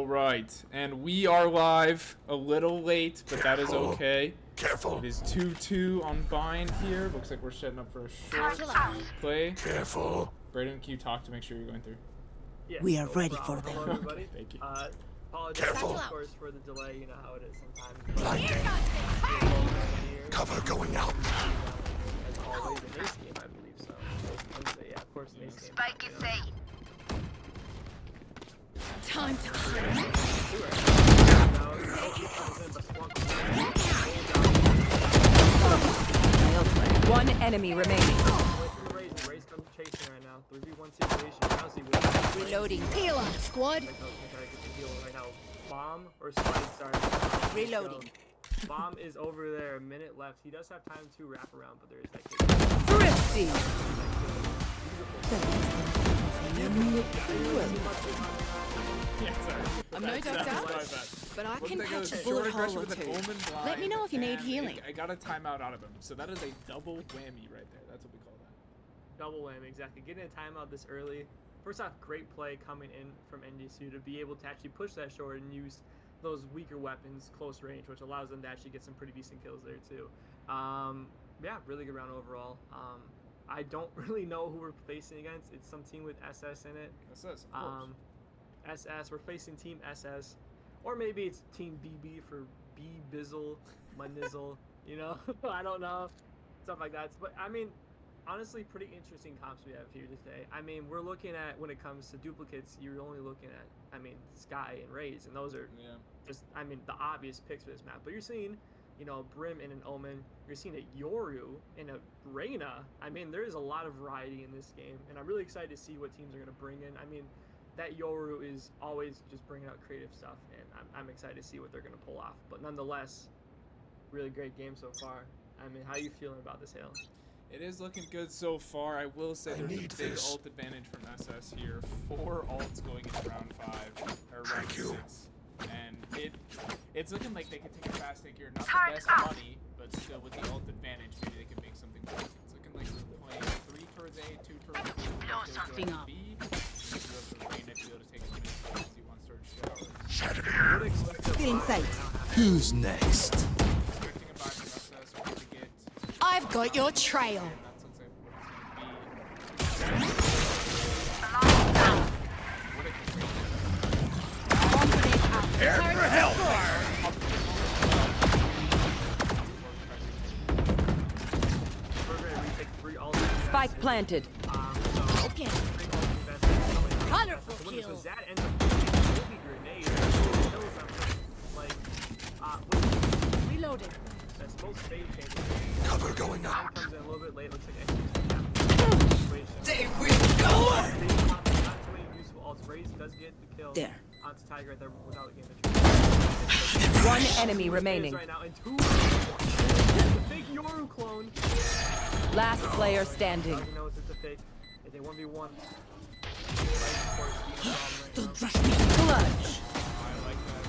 right, and we are live a little late, but that is okay. Careful. It is 2-2 on bind here. Looks like we're setting up for a short play. Careful. Brayden, can you talk to make sure you're going through? Yes, We are no ready problem. for them. Hello, everybody. Thank you. Apologize, Careful. of course, for the delay. You know how it is sometimes. Blinding. Cover going out. As always, an ace game, I believe so. Wednesday, yeah, of course, an ace game. Spike is safe. Time to One enemy remaining. Raise comes chasing right now. 3v1 situation. reloading. Heal up, squad. Right now. Bomb or spike, sorry. Reloading. Bomb is over there. A minute left. He does have time to wrap around, but there is that kick. Thrifty. Yes, sir. I'm no doctor, but I can patch a bullet hole or two. Let me know if you need healing. I got a timeout out of him, so that is a double whammy right there. That's what we call that. Double whammy, exactly. Getting a timeout this early. First off, great play coming in from NDSU to be able to actually push that short and use those weaker weapons close range, which allows them to actually get some pretty decent kills there too. Yeah, really good round overall. I don't really know who we're facing against. It's some team with SS in it. SS, of course. SS, we're facing Team SS, or maybe it's Team BB for B Bizzle, Manizzle, you know, I don't know, stuff like that. But I mean, honestly, pretty interesting comps we have here today. I mean, we're looking at, when it comes to duplicates, you're only looking at, I mean, Sky and Raze, and those are just, I mean, the obvious picks for this map. But you're seeing, you know, Brim and an Omen. You're seeing a Yoru and a Reyna. I mean, there is a lot of variety in this game, and I'm really excited to see what teams are going to bring in. I mean, that Yoru is always just bringing out creative stuff, and I'm excited to see what they're going to pull off. But nonetheless, really great game so far. I mean, how are you feeling about this, Hale? It is looking good so far. I will say there's a big ult advantage from SS here. 4 ults going into round 5 or round 6, and it's looking like they can take a fast take here. Not the best money, but still with the ult advantage, maybe they can make something work. It's looking like we're playing 3 towards A, 2 towards B, 1 towards B. Get inside. Who's next? I've got your trail. Prepare for help! Spike planted. Okay. Colorful kill. That ends up being a grenade. Kills them. Like, Reloading. that's most fade changes. Cover going Time out. comes in a little bit late. Looks like They will go! not too many useful ults. Raze does get the kill. There. Onto Tiger right there without getting the One enemy remaining. right now, and 2. The big Yoru clone. Last player standing. He knows it's a fake. It's a 1v1. Don't rush me. Clutch. I like that.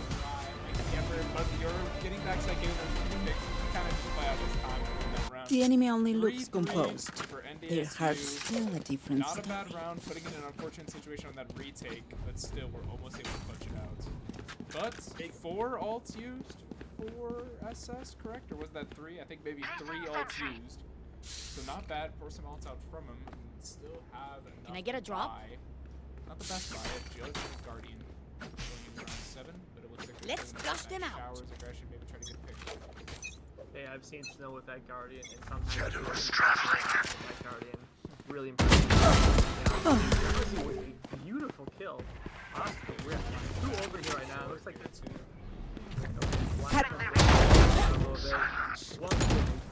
But you're getting back to that game where kind of just play out this time in that round. The enemy only 3-3 looks composed. for Their NDSU. heart's still a different Not a bad story. round, putting in an unfortunate situation on that retake, but still we're almost able to clutch it out. But 4 ults used for SS, correct? Or was that 3? I think maybe 3 ults used. So not bad for some ults out from him. And still have enough. Can I get a drop? Buy. Not the best buy. Judge and Guardian going in round 7, but it looks like they're Let's going flush to them out. Showers aggression, maybe try to get picked. Hey, I've seen Snow with that Guardian, and sometimes Shadows that Guardian. Really impressive. Beautiful kill. Awesome. We're 2 over here right now. It looks like it's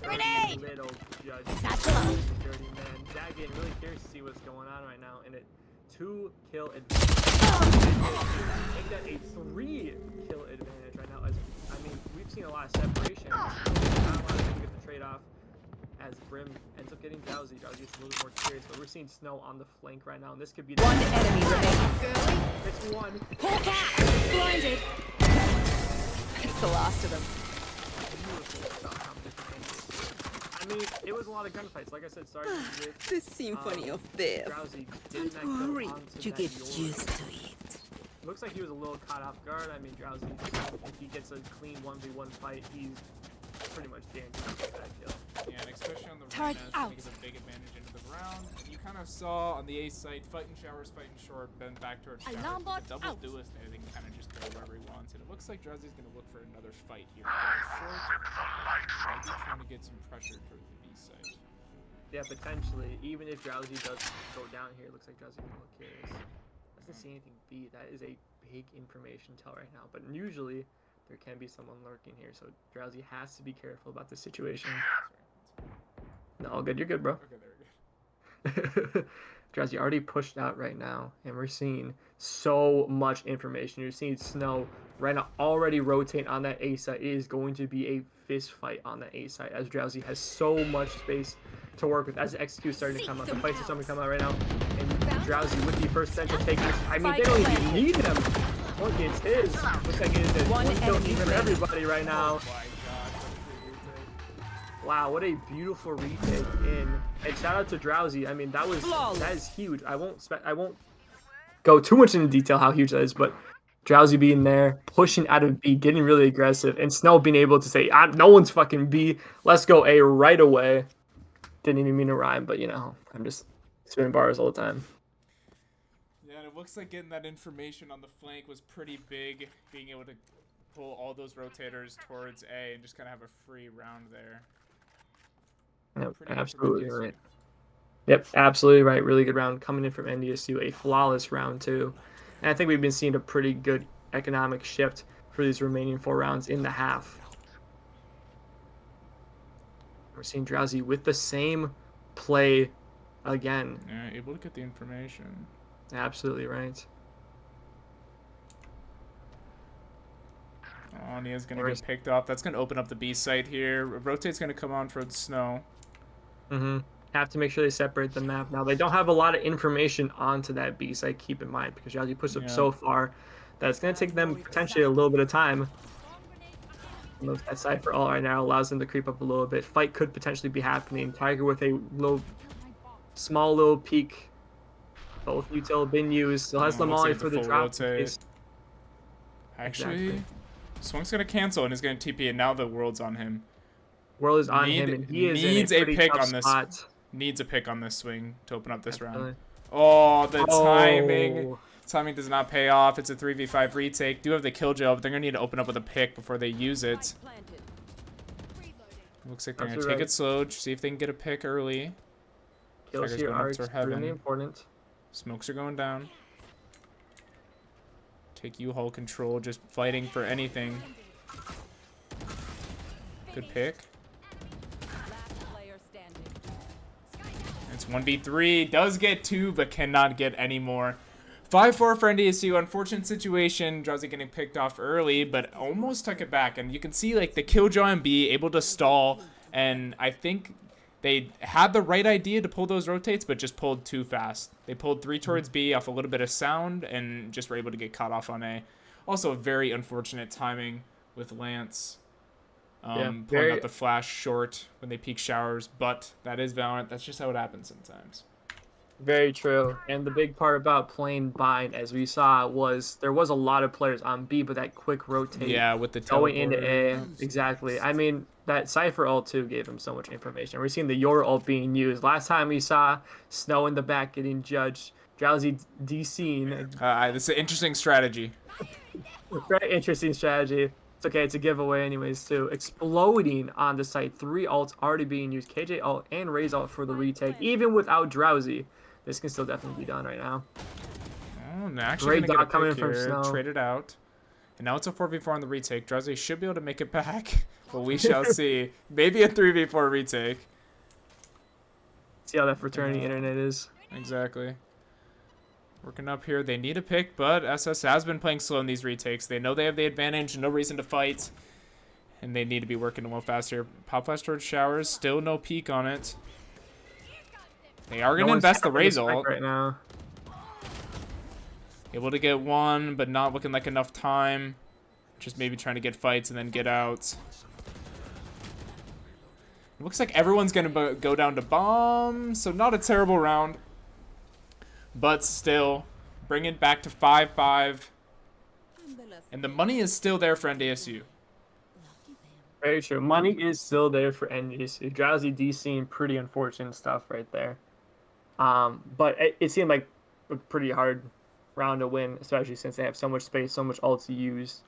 Grenade! Little judge. Satchel out. Dirty man. Zach getting really curious to see what's going on right now, and it 2 kill advantage. Make that a 3 kill advantage right now. As I mean, we've seen a lot of separation. Not a lot of people get the trade off. As Brim ends up getting Drowsy. Drowsy gets a little bit more curious, but we're seeing Snow on the flank right now, and this could be the One enemy remaining. It's 1. Hawk out. Blinded. It's the last of them. I mean, it was a lot of gunfights. Like I said, starting with The symphony of death. Drowsy. Don't worry, you get used to it. Looks like he was a little caught off guard. I mean, Drowsy, if he gets a clean 1v1 fight, he's pretty much guaranteed to get that kill. Yeah, and especially on the Turret Reyna, I out. think it's a big advantage into the round. You kind of saw on the A site, fighting showers, fighting short, then back towards showers. Alarm With bot the double out. duelist there, they can kind of just go wherever he wants. And it looks like Drowsy's going to look for another fight here. Short, maybe trying to get some pressure towards the B site. Yeah, potentially. Even if Drowsy does go down here, it looks like Drowsy can look curious. Doesn't see anything B. That is a big information tell right now. But usually, there can be someone lurking here. So Drowsy has to be careful about this situation. No, all good. You're good, bro. Okay, there we go. Drowsy already pushed out right now. And we're seeing so much information. You're seeing Snow right now already rotate on that A site. It is going to be a fist fight on that A site as Drowsy has so much space to work with as the execute starting to come out. The fights are starting to come out right now. And Drowsy with the first central take. I mean, they don't even need him. Look, it's his. Looks like it is a one kill team for everybody right now. Oh my god, such a great retake. Wow, what a beautiful retake in. And shout out to Drowsy. I mean, that is huge. I won't go too much into detail how huge that is, but Drowsy being there, pushing out of B, getting really aggressive, and Snow being able to say, no one's fucking B. Let's go A right away. Didn't even mean to rhyme, but you know, I'm just spinning bars all the time. Yeah, and it looks like getting that information on the flank was pretty big. Being able to pull all those rotators towards A and just kind of have a free round there. Yep, Pretty good absolutely for right. Yep, absolutely right. Really good round coming in from NDSU. A flawless round, too. And I think we've been seeing a pretty good economic shift for these remaining 4 rounds in the half. We're seeing Drowsy with the same play again. Yeah, able to get the information. Absolutely right. Oh, Nia's going to get picked off. That's going to open up the B site here. Rotate's going to come on for the Snow. Mm-hmm. Have to make sure they separate the map. Now, they don't have a lot of information onto that B site, keep in mind, because Drowsy pushed up so far that it's going to take them potentially a little bit of time. That side for all right now allows them to creep up a little bit. Fight could potentially be happening. Tiger with a small little peek. Both util been used. Still has the molly for the drop. Actually, Swung's going to cancel and is going to TP, and now the world's on him. World is on him, and he is needs in a a pretty pick tough on this. spot. Needs a pick on this swing to open up this Absolutely. round. Oh, the timing. Timing does not pay off. It's a 3v5 retake. Do have the kill gel, but they're going to need to open up with a pick before they use it. Looks like they're going to take it slow, see if they can get a pick early. Kills here are extremely important. Smokes are going down. Take U-Haul control, just fighting for anything. Good pick. It's 1v3. Does get 2, but cannot get any more. 5-4 for NDSU. Unfortunate situation. Drowsy getting picked off early, but almost took it back. And you can see like the Killjoy and B able to stall. And I think they had the right idea to pull those rotates, but just pulled too fast. They pulled 3 towards B off a little bit of sound and just were able to get caught off on A. Also, very unfortunate timing with Lance. Pulling out the flash short when they peak showers, but that is Valorant. That's just how it happens sometimes. Very true. And the big part about playing bind, as we saw, was there was a lot of players on B, but that quick rotate. Yeah, with the going teleport. into A. Exactly. I mean, that Cypher ult too gave him so much information. We're seeing the Yor ult being used. Last time we saw Snow in the back getting judged. Drowsy DCing. This is an interesting strategy. Very interesting strategy. It's okay, it's a giveaway anyways too. Exploding on the site. 3 ults already being used. KJ ult and Ray's ult for the retake. Even without Drowsy, this can still definitely be done right now. Oh, actually Great gonna dot get a coming pick from here. Snow. Trade it out. And now it's a 4v4 on the retake. Drowsy should be able to make it back, but we shall see. Maybe a 3v4 retake. See how that fraternity internet is. Exactly. Working up here. They need a pick, but SS has been playing slow in these retakes. They know they have the advantage. No reason to fight. And they need to be working a little faster. Pop flash towards showers. Still no peak on it. They are going to invest the Raze ult. Right now. Able to get 1, but not looking like enough time. Just maybe trying to get fights and then get out. It looks like everyone's going to go down to bomb. So not a terrible round. But still, bring it back to 5-5. And the money is still there for NDSU. Very true. Money is still there for NDSU. Drowsy DCing pretty unfortunate stuff right there. But it seemed like a pretty hard round to win, especially since they have so much space, so much ult to use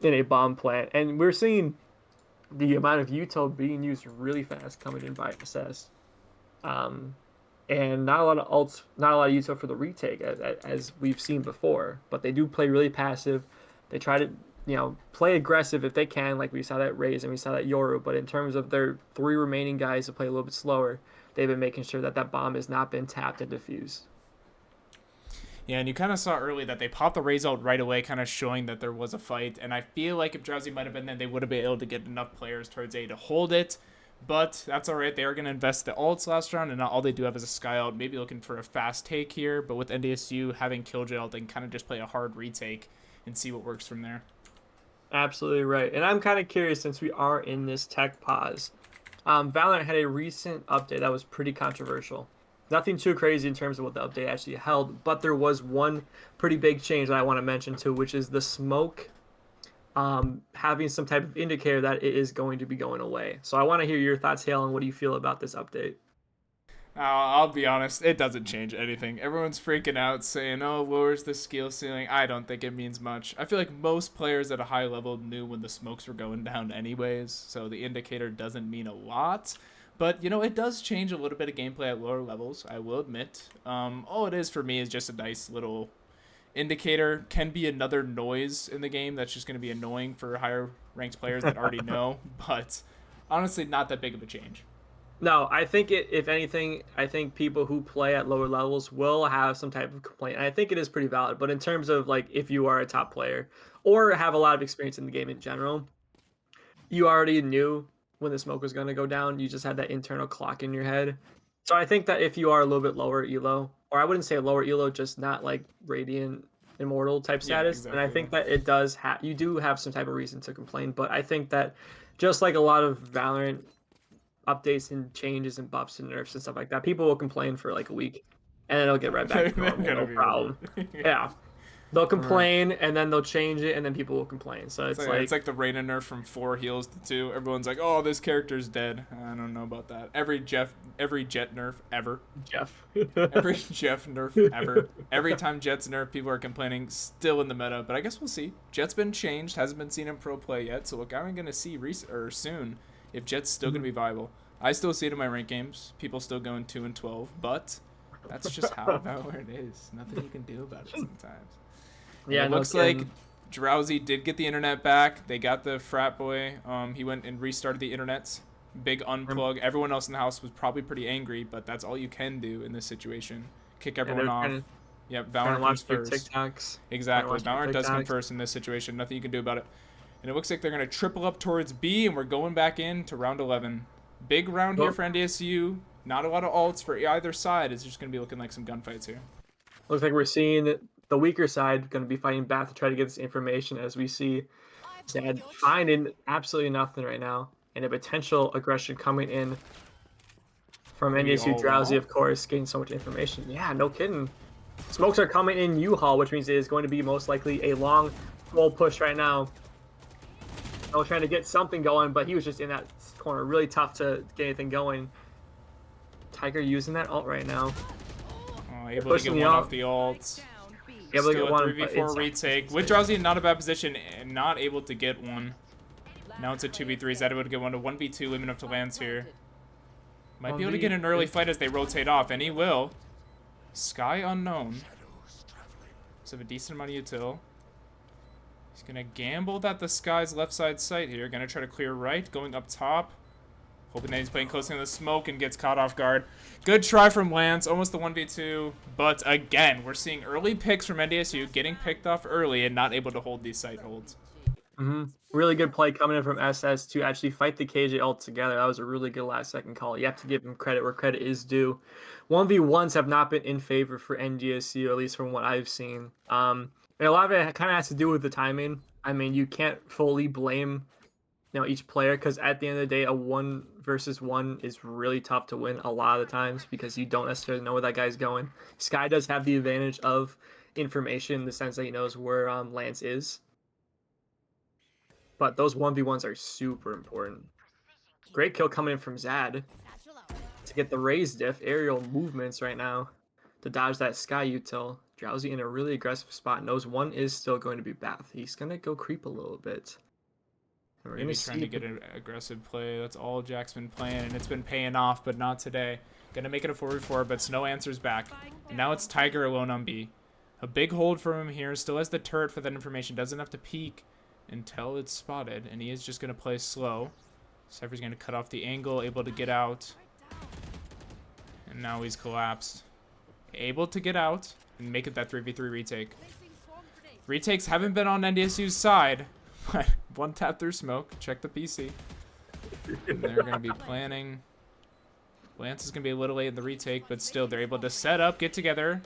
in a bomb plant. And we're seeing the amount of util being used really fast coming in by SS. And not a lot of ults, not a lot of util for the retake, as we've seen before. But they do play really passive. They try to, play aggressive if they can, like we saw that Raze and we saw that Yoru. But in terms of their 3 remaining guys to play a little bit slower, they've been making sure that bomb has not been tapped and defused. Yeah, and you kind of saw early that they popped the Raze out right away, kind of showing that there was a fight. And I feel like if Drowsy might have been there, they would have been able to get enough players towards A to hold it. But that's all right. They are going to invest the ults last round, and not all they do have is a Sky ult. Maybe looking for a fast take here. But with NDSU having Killjoy ult, they can kind of just play a hard retake and see what works from there. Absolutely right. And I'm kind of curious, since we are in this tech pause. Valorant had a recent update that was pretty controversial. Nothing too crazy in terms of what the update actually held, but there was one pretty big change that I want to mention too, which is the smoke having some type of indicator that it is going to be going away. So I want to hear your thoughts, Hale, and what do you feel about this update? I'll be honest, it doesn't change anything. Everyone's freaking out saying, oh, lowers the skill ceiling. I don't think it means much. I feel like most players at a high level knew when the smokes were going down anyways, so the indicator doesn't mean a lot. But, it does change a little bit of gameplay at lower levels, I will admit. All it is for me is just a nice little indicator. Can be another noise in the game that's just going to be annoying for higher ranked players that already know, but honestly, not that big of a change. No, I think if anything, I think people who play at lower levels will have some type of complaint. And I think it is pretty valid. But in terms of like if you are a top player or have a lot of experience in the game in general, you already knew when the smoke was going to go down. You just had that internal clock in your head. So I think that if you are a little bit lower elo, or I wouldn't say lower elo, just not like Radiant Immortal type status, exactly. And I think that it does you do have some type of reason to complain. But I think that just like a lot of Valorant updates and changes and buffs and nerfs and stuff like that, people will complain for like a week and then it'll get right back to normal, no problem. Yeah, they'll complain and then they'll change it and then people will complain. So it's like the Reyna nerf from 4 heals to 2. Everyone's like, oh, this character's dead. I don't know about that. Every Jet nerf ever. Every Jeff nerf ever. Every time Jet's nerf, people are complaining. Still in the meta, but I guess we'll see. Jet's been changed, hasn't been seen in pro play yet, so look, I'm gonna see soon if Jet's still going to be viable. I still see it in my rank games. People still going 2 and 12, but that's just how Valorant is. Nothing you can do about it sometimes. Yeah, it looks like Drowsy did get the internet back. They got the frat boy. He went and restarted the internets. Big unplug. Everyone else in the house was probably pretty angry, but that's all you can do in this situation. Kick everyone off. Yep, Valorant comes first. TikToks. Exactly. Valorant does come first in this situation. Nothing you can do about it. And it looks like they're going to triple up towards B, and we're going back into round 11. Big round here for NDSU. Not a lot of ults for either side. It's just going to be looking like some gunfights here. Looks like we're seeing the weaker side going to be fighting back to try to get this information, as we see Zed finding absolutely nothing right now. And a potential aggression coming in from NDSU. Drowsy, of course, getting so much information. Yeah, no kidding. Smokes are coming in U-Haul, which means it is going to be most likely a long full push right now. I was trying to get something going, but he was just in that corner. Really tough to get anything going. Tiger using that ult right now. Oh, able to get one off the ults. Able to get get one, 3v4 retake. With Drowsy in not a bad position and not able to get one. Now it's a 2v3. Zed able to get one to 1v2, leaving enough to lands here. Might be able to get an early fight as they rotate off, and he will. Sky unknown. So have a decent amount of util. He's going to gamble that the Sky's left side sight here. Going to try to clear right, going up top. Hoping that he's playing closely in the smoke and gets caught off guard. Good try from Lance, almost the 1v2. But again, we're seeing early picks from NDSU, getting picked off early and not able to hold these sight holds. Really good play coming in from SS to actually fight the KJ ult together. That was a really good last second call. You have to give him credit where credit is due. 1v1s have not been in favor for NDSU, at least from what I've seen. And a lot of it kind of has to do with the timing. I mean, you can't fully blame each player, because at the end of the day, a 1 versus 1 is really tough to win a lot of the times because you don't necessarily know where that guy's going. Sky does have the advantage of information in the sense that he knows where Lance is. But those 1v1s are super important. Great kill coming in from Zad to get the raised diff, aerial movements right now to dodge that sky util. Drowsy in a really aggressive spot. Knows one is still going to be Bath. He's going to go creep a little bit. And we're Maybe trying to get an aggressive play. That's all Jack's been playing, and it's been paying off, but not today. Gonna make it a 4v4, but Snow answers back. And now it's Tiger alone on B. A big hold from him here. Still has the turret for that information. Doesn't have to peek until it's spotted, and he is just gonna play slow. Cypher's gonna cut off the angle, able to get out. And now he's collapsed. Able to get out and make it that 3v3 retake. Retakes haven't been on NDSU's side, but one tap through smoke. Check the PC. And they're going to be planning. Lance is going to be a little late in the retake, but still they're able to set up, get together.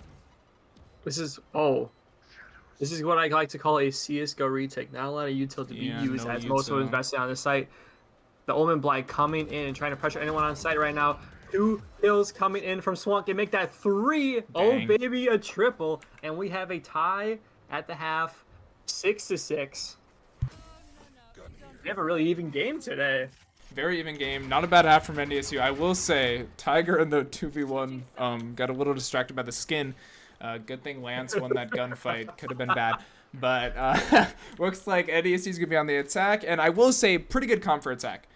This is what I like to call a CSGO retake. Not a lot of util to be used, no as most of util. invested on the site. The Omen Blight coming in and trying to pressure anyone on site right now. 2 kills coming in from Swank and make that 3. Dang. Oh baby, a triple, and we have a tie at the half, 6-6. We have a really even game today. Very even game. Not a bad half from NDSU. I will say, Tiger in the 2v1 got a little distracted by the skin. Good thing Lance won that gunfight. Could have been bad. But looks like NDSU's going to be on the attack. And I will say, pretty good comp for attack.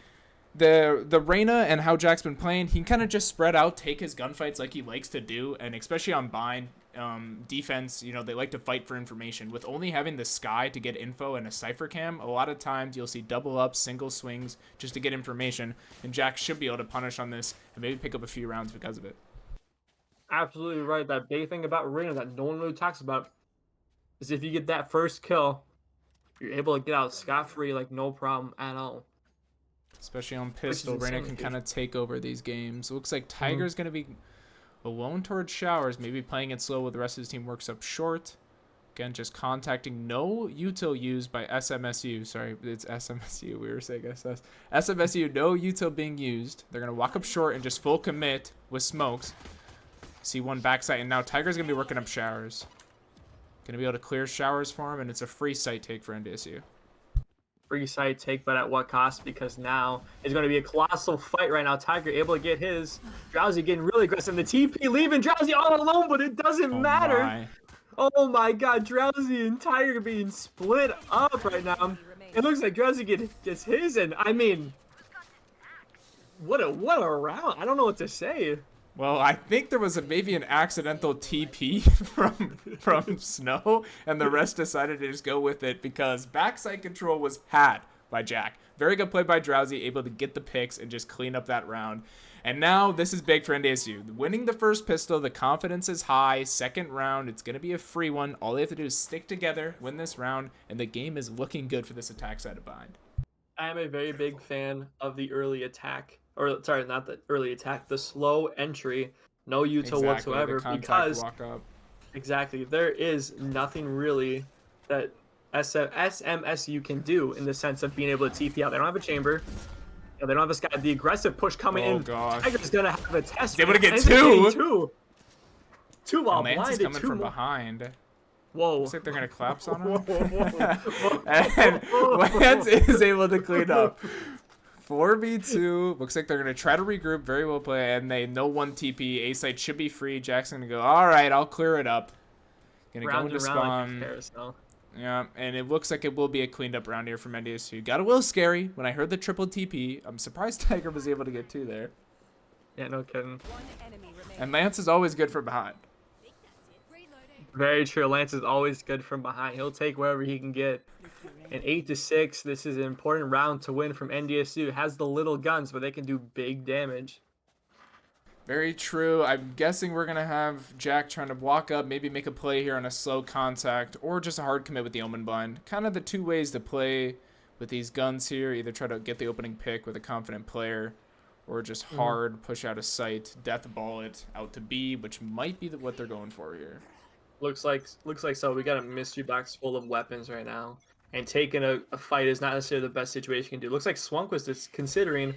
The Reyna and how Jack's been playing, he can kind of just spread out, take his gunfights like he likes to do. And especially on bind defense, you know, they like to fight for information. With only having the sky to get info and a cypher cam, a lot of times you'll see double ups, single swings just to get information. And Jack should be able to punish on this and maybe pick up a few rounds because of it. Absolutely right. That big thing about Reyna that no one really talks about is if you get that first kill, you're able to get out scot-free, like no problem at all. Especially on pistol, Reyna can kind of take over these games. It looks like Tiger's going to be alone towards showers, maybe playing it slow while the rest of his team works up short. Again, just contacting. No util used by SMSU. Sorry, it's SMSU. We were saying SS. SMSU, no util being used. They're going to walk up short and just full commit with smokes. See one backside, and now Tiger's going to be working up showers. Going to be able to clear showers for him, and it's a free site take for NDSU. Free side take, but at what cost? Because now it's going to be a colossal fight right now. Tiger able to get his. Drowsy getting really aggressive. The TP leaving Drowsy all alone, but it doesn't matter. My. Oh my god, Drowsy and Tiger being split up right now. It looks like Drowsy gets his, and I mean, what a round. I don't know what to say. Well, I think there was maybe an accidental TP from Snow, and the rest decided to just go with it because backside control was had by Jack. Very good play by Drowsy, able to get the picks and just clean up that round. And now this is big for NDSU. Winning the first pistol, the confidence is high. Second round, it's going to be a free one. All they have to do is stick together, win this round, and the game is looking good for this attack side of bind. I am a very big fan of the early attack. Or, sorry, not the early attack, the slow entry, no util whatsoever, because walk up. Exactly, there is nothing really that SMSU can do in the sense of being able to TP out. They don't have a chamber, they don't have a sky. The aggressive push coming in, gosh. Tiger's gonna have a test. He's able to get two while Lance blinded, is coming from behind. Whoa. Looks like they're going to collapse on him. Whoa. And Lance is able to clean up. 4v2. Looks like they're going to try to regroup. Very well played. And they know one TP. A site should be free. Jackson going to go, all right, I'll clear it up. Going to go into spawn. Yeah, and it looks like it will be a cleaned up round here from NDSU. Got a little scary when I heard the triple TP. I'm surprised Tiger was able to get two there. Yeah, no kidding. And Lance is always good from behind. Very true. Lance is always good from behind. He'll take wherever he can get. And 8-6, this is an important round to win from NDSU. Has the little guns, but they can do big damage. Very true. I'm guessing we're going to have Jack trying to walk up, maybe make a play here on a slow contact, or just a hard commit with the Omen Blind. Kind of the two ways to play with these guns here. Either try to get the opening pick with a confident player, or just hard push out of sight, death ball it out to B, which might be what they're going for here. Looks like so. We got a mystery box full of weapons right now. And taking a fight is not necessarily the best situation you can do. Looks like Swunk was just considering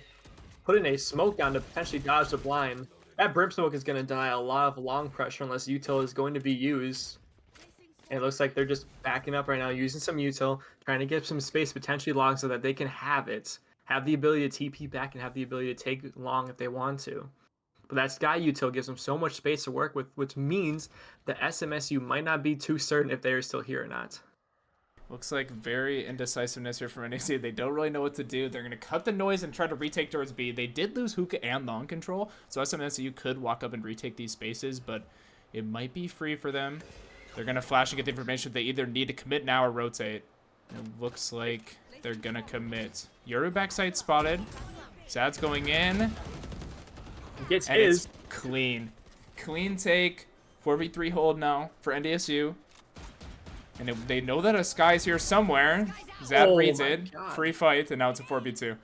putting a smoke down to potentially dodge the blind. That brim smoke is going to deny a lot of long pressure unless util is going to be used. And it looks like they're just backing up right now, using some util, trying to get some space potentially long so that they can have it. Have the ability to TP back and have the ability to take long if they want to. But that Sky util gives them so much space to work with, which means the SMSU might not be too certain if they are still here or not. Looks like very indecisiveness here from NECC. They don't really know what to do. They're going to cut the noise and try to retake towards B. They did lose hookah and long control, so SMSU could walk up and retake these spaces, but it might be free for them. They're going to flash and get the information. They either need to commit now or rotate. It looks like they're going to commit. Yoru backside spotted. Zad's going in. Gets And his. it's clean. Clean take. 4v3 hold now for NDSU. And they know that a Sky's here somewhere. Zad Oh reads my it. God. Free fight, and now it's a 4v2.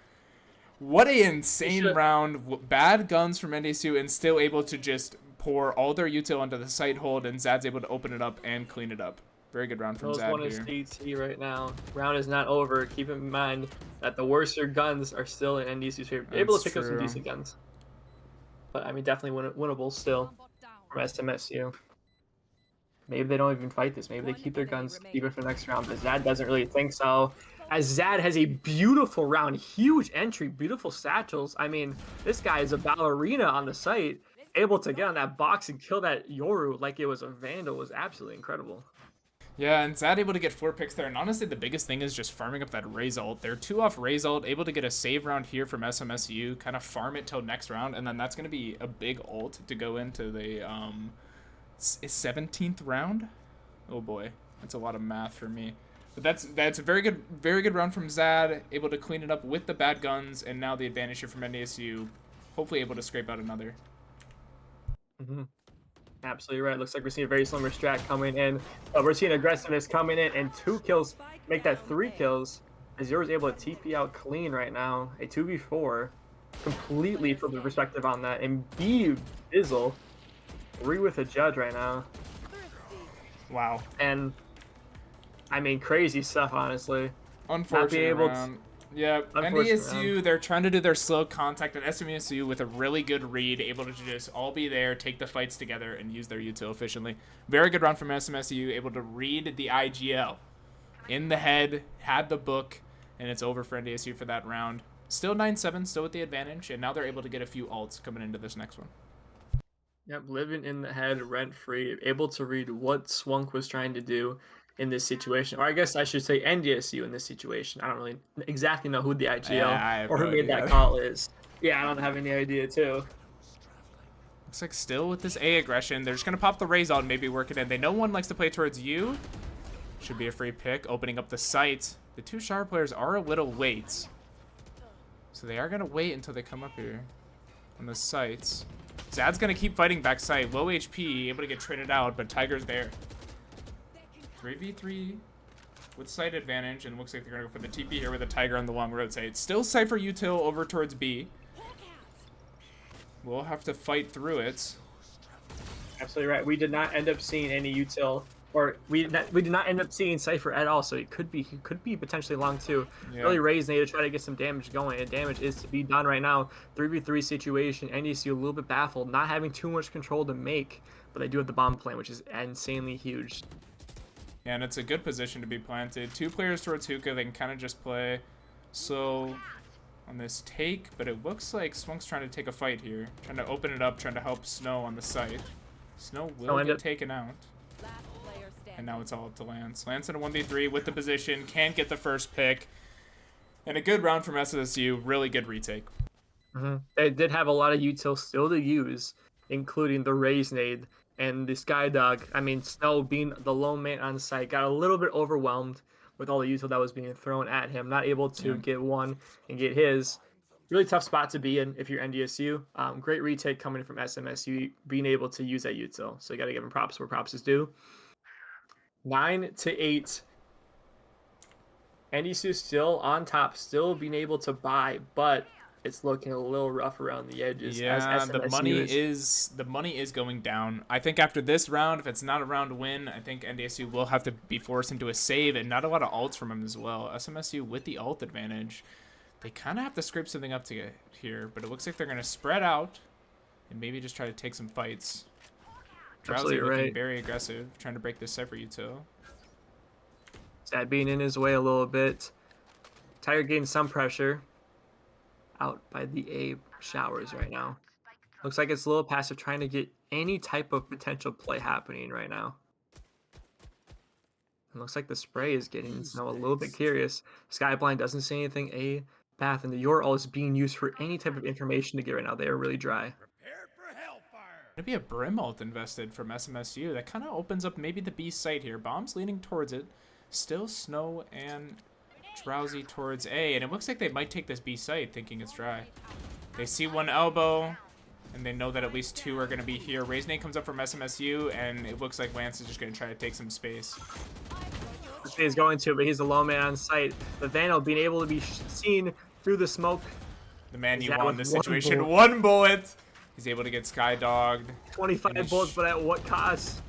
What an insane round. Bad guns from NDSU and still able to just pour all their util onto the site hold, and Zad's able to open it up and clean it up. Very good round from Those Zad one is here. CT right now. Round is not over. Keep in mind that the worser guns are still in NDC's favor. Able to That's pick up some true. decent guns. But I mean, definitely winnable still from SMSU. Maybe they don't even fight this. Maybe they keep their guns even for the next round. But Zad doesn't really think so. As Zad has a beautiful round, huge entry, beautiful satchels. I mean, this guy is a ballerina on the site. Able to get on that box and kill that Yoru like it was a Vandal was absolutely incredible. Yeah, and Zad able to get 4 picks there. And honestly, the biggest thing is just farming up that Raze ult. They're 2 off Raze ult, able to get a save round here from SMSU, kind of farm it till next round, and then that's going to be a big ult to go into the 17th round. Oh boy, that's a lot of math for me. But that's a very good round from Zad, able to clean it up with the bad guns, and now the advantage here from NDSU, hopefully able to scrape out another. Mm-hmm. Absolutely right. Looks like we're seeing a very similar strat coming in. We're seeing aggressiveness coming in, and 2 kills make that 3 kills. Azure is able to TP out clean right now. A 2v4, completely from the perspective on that. And B Bizzle, 3 with a judge right now. Wow. And I mean, crazy stuff, honestly. Unfortunate able to- round. Yeah, Unfortunate NDSU, they're trying to do their slow contact, and SMSU with a really good read, able to just all be there, take the fights together, and use their util efficiently. Very good round from SMSU, able to read the IGL. In the head, had the book, and it's over for NDSU for that round. Still 9-7, still with the advantage, and now they're able to get a few ults coming into this next one. Yep, living in the head, rent-free, able to read what Swunk was trying to do in this situation. Or I guess I should say NDSU in this situation. I don't really exactly know who the IGL Yeah, or who no made that idea. call is. Yeah, I don't have any idea, too. Looks like still with this A aggression, they're just going to pop the Raze out and maybe work it in. They know one likes to play towards you. Should be a free pick, opening up the site. The 2 Shower players are a little late. So they are going to wait until they come up here on the sites. Zad's going to keep fighting backside. Low HP, able to get traded out, but Tiger's there. 3v3 with site advantage, and looks like they're going to go for the TP here with a Tiger on the long rotate. Still Cypher util over towards B. We'll have to fight through it. Absolutely right. We did not end up seeing any util, or we did not end up seeing Cypher at all. So he could be potentially long too. Yeah. Really raised need to try to get some damage going, and damage is to be done right now. 3v3 situation. NDC a little bit baffled, not having too much control to make, but they do have the bomb plan, which is insanely huge. Yeah, and it's a good position to be planted. 2 players towards hookah. They can kind of just play slow on this take, but it looks like Swank's trying to take a fight here. Trying to open it up, trying to help Snow on the site. Snow will get taken out. And now it's all up to Lance. Lance in a 1v3 with the position. Can't get the first pick. And a good round from SSU. Really good retake. Mm-hmm. They did have a lot of util still to use, including the Raise Nade and the Skydog. I mean, Snow being the lone man on site got a little bit overwhelmed with all the util that was being thrown at him. Not able to get one and get his. Really tough spot to be in if you're NDSU. Great retake coming from SMSU, being able to use that util. So you got to give him props where props is due. 9-8. NDSU still on top, still being able to buy, but it's looking a little rough around the edges. Yeah, as the SMSU money is going down. I think after this round, if it's not a round win, I think NDSU will have to be forced into a save, and not a lot of ults from him as well. SMSU with the ult advantage, they kind of have to scrape something up to get here, but it looks like they're going to spread out and maybe just try to take some fights. Drowsy Absolutely looking right. very aggressive, trying to break this Cypher util. Sad being in his way a little bit. Tiger getting some pressure. Out by the A showers right now. Looks like it's a little passive, trying to get any type of potential play happening right now. It looks like the spray is getting a little bit curious. Skyblind doesn't see anything. A path, and the Your all is being used for any type of information to get right now. They are really dry. Gonna be a Brim ult invested from SMSU. That kind of opens up maybe the B site here. Bomb's leaning towards it. Still Snow and Drowsy towards A, and it looks like they might take this B site thinking it's dry. They see one elbow, and they know that at least two are going to be here. Raisnate comes up from SMSU, and it looks like Lance is just going to try to take some space. He's going to, but he's the lone man on site. The Vandal being able to be seen through the smoke. The man you That want in was this one situation. bullet. One bullet. He's able to get Skydogged. 25 bullets, but at what cost?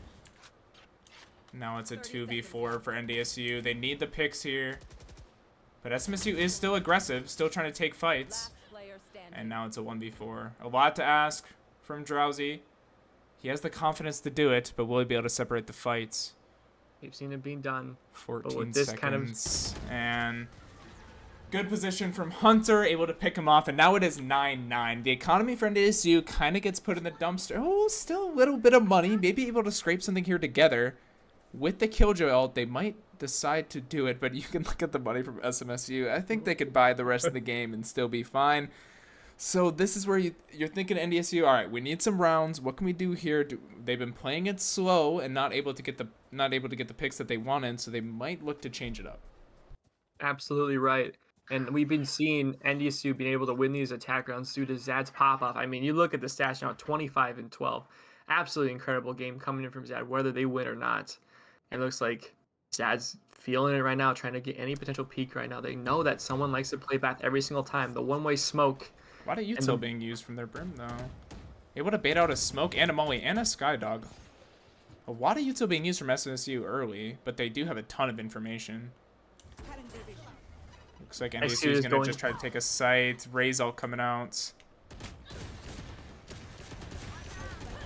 Now it's a 2v4 for NDSU. They need the picks here. But SMSU is still aggressive, still trying to take fights. And now it's a 1v4. A lot to ask from Drowsy. He has the confidence to do it, but will he be able to separate the fights? We've seen it being done. 14 this seconds. And good position from Hunter, able to pick him off. And now it is 9-9. The economy for NDSU kind of gets put in the dumpster. Oh, still a little bit of money. Maybe able to scrape something here together. With the Killjoy ult, they might decide to do it, but you can look at the money from SMSU. I think they could buy the rest of the game and still be fine. So this is where you're thinking NDSU, all right, we need some rounds. What can we do here? They've been playing it slow and not able to get the picks that they wanted, so they might look to change it up. Absolutely right. And we've been seeing NDSU being able to win these attack rounds due to Zad's pop-off. I mean, you look at the stats now, 25-12. Absolutely incredible game coming in from Zad, whether they win or not. It looks like Zad's feeling it right now, trying to get any potential peak right now. They know that someone likes to play back every single time. The one-way smoke. Why are util being used from their Brim, though? Able to bait out a smoke and a molly and a Skydog. A lot of util being used from SNSU early, but they do have a ton of information. Looks like NDSU is going to just try to take a site. Ray's all coming out.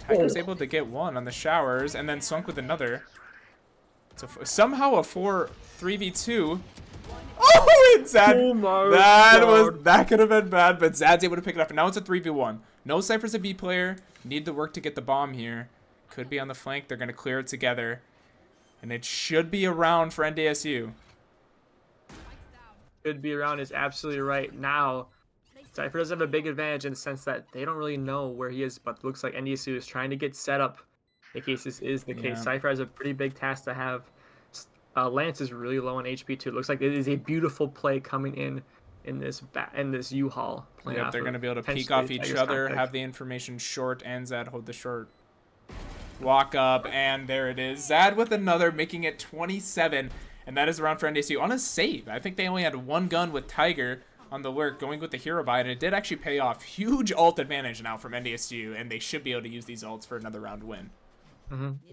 Tiger's able to get one on the showers and then Sunk with another. So somehow a 3v2. Oh, it's Zad. Oh my God. That could have been bad, but Zad's able to pick it up, and now it's a 3v1. No Cypher's a B player. Need the work to get the bomb here. Could be on the flank. They're gonna clear it together, and it should be a round for NDSU. Should be around is absolutely right. Now, Cypher does have a big advantage in the sense that they don't really know where he is, but looks like NDSU is trying to get set up in case this is the case. Yeah. Cypher has a pretty big task to have. Lance is really low on HP too. It looks like it is a beautiful play coming in this U-Haul. Yep, they're gonna be able to peek off each other, have the information short, and Zad hold the short. Walk up, and there it is. Zad with another, making it 27, and that is around for NDSU on a save. I think they only had one gun with Tiger on the lurk, going with the hero buy, and it did actually pay off. Huge ult advantage now from NDSU, and they should be able to use these ults for another round win.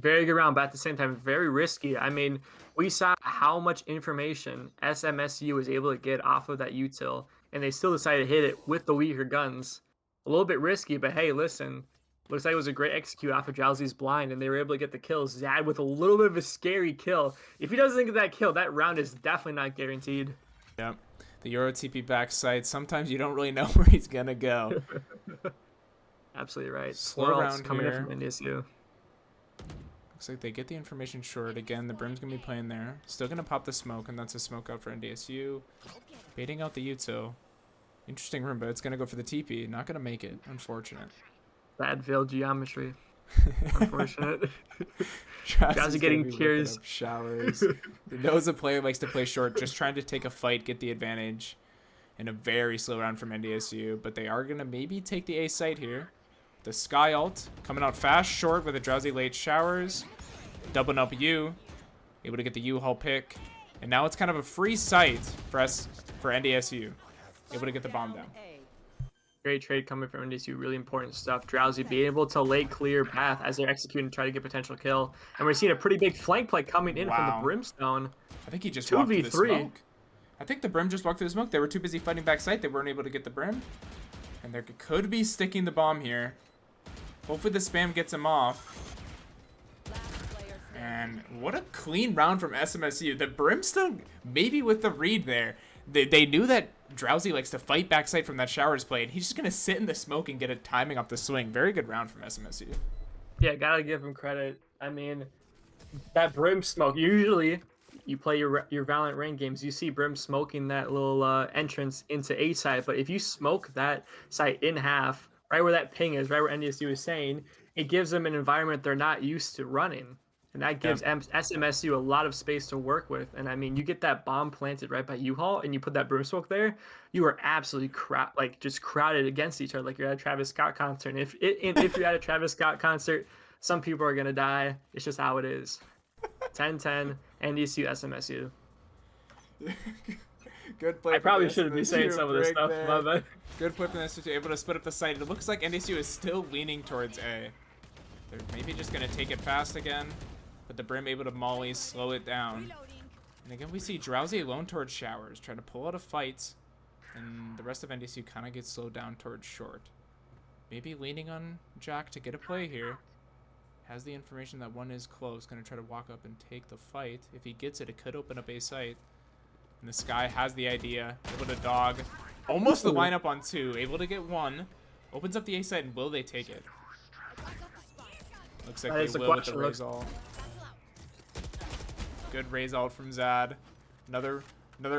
Very good round, but at the same time, very risky. I mean, we saw how much information SMSU was able to get off of that util, and they still decided to hit it with the weaker guns. A little bit risky, but hey, listen. Looks like it was a great execute off of Drowsy's blind, and they were able to get the kill. Zad with a little bit of a scary kill. If he doesn't get that kill, that round is definitely not guaranteed. Yep. The Euro TP backside, sometimes you don't really know where he's going to go. Absolutely right. Slow 4 ults round coming here. in from NDSU. Looks like they get the information short. Again, the Brim's going to be playing there. Still going to pop the smoke, and that's a smoke out for NDSU. Baiting out the util. Interesting room, but it's going to go for the TP. Not going to make it. Unfortunate. Bad veil geometry. Unfortunate. Drowsy getting tears. Showers. He knows a player likes to play short, just trying to take a fight, get the advantage. In a very slow round from NDSU, but they are going to maybe take the A site here. The Sky ult coming out fast, short with a Drowsy late showers. Doubling up U. Able to get the U-Hull pick. And now it's kind of a free site for NDSU. Able to get the bomb down. Great trade coming from NDSU. Really important stuff. Drowsy being able to late clear path as they're executing to try to get potential kill. And we're seeing a pretty big flank play coming in from the Brimstone. I think he just walked through the 2v3. smoke. I think the Brim just walked through the smoke. They were too busy fighting backside. They weren't able to get the Brim. And they could be sticking the bomb here. Hopefully the spam gets him off. And what a clean round from SMSU. The Brimstone, maybe with the read there, they knew that Drowsy likes to fight backside from that Showers play, and he's just going to sit in the smoke and get a timing off the swing. Very good round from SMSU. Yeah, gotta give him credit. I mean, that Brim smoke, usually you play your Valorant rain games, you see Brim smoking that little entrance into A site, but if you smoke that site in half, right where that ping is, right where NDSU is saying, it gives them an environment they're not used to running. And that gives SMSU a lot of space to work with. And I mean, you get that bomb planted right by U-Haul and you put that broom smoke there, you are absolutely just crowded against each other like you're at a Travis Scott concert. And if you're at a Travis Scott concert, some people are going to die. It's just how it is. 10-10, NDSU, SMSU. Good play. I probably shouldn't be saying some of this stuff, but good play from SMSU, able to split up the site. It looks like NDSU is still leaning towards A. They're maybe just going to take it fast again. But the Brim able to molly, slow it down. And again, we see Drowsy alone towards Showers, trying to pull out a fight. And the rest of NDSU kind of gets slowed down towards short. Maybe leaning on Jack to get a play here. Has the information that one is close. Going to try to walk up and take the fight. If he gets it, it could open up a site. And the Sky has the idea. Able to dog. Almost the lineup on 2. Able to get 1. Opens up the A site, and will they take it? Looks like they will with the raise all. Good raise out from Zad. Another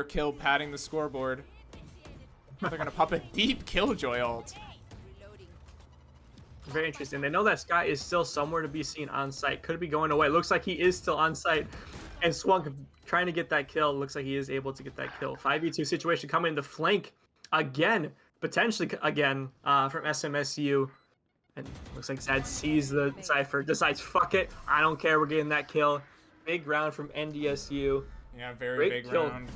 kill padding the scoreboard. They're gonna pop a deep killjoy ult. very interesting. They know that Sky is still somewhere to be seen on site. Could be going away. Looks like he is still on site. And Swunk trying to get that kill. Looks like he is able to get that kill. 5v2 situation coming in the flank again. Potentially again from SMSU. And looks like Zad sees the Cypher. Decides, fuck it. I don't care. We're getting that kill. Big round from NDSU. Yeah, very big round.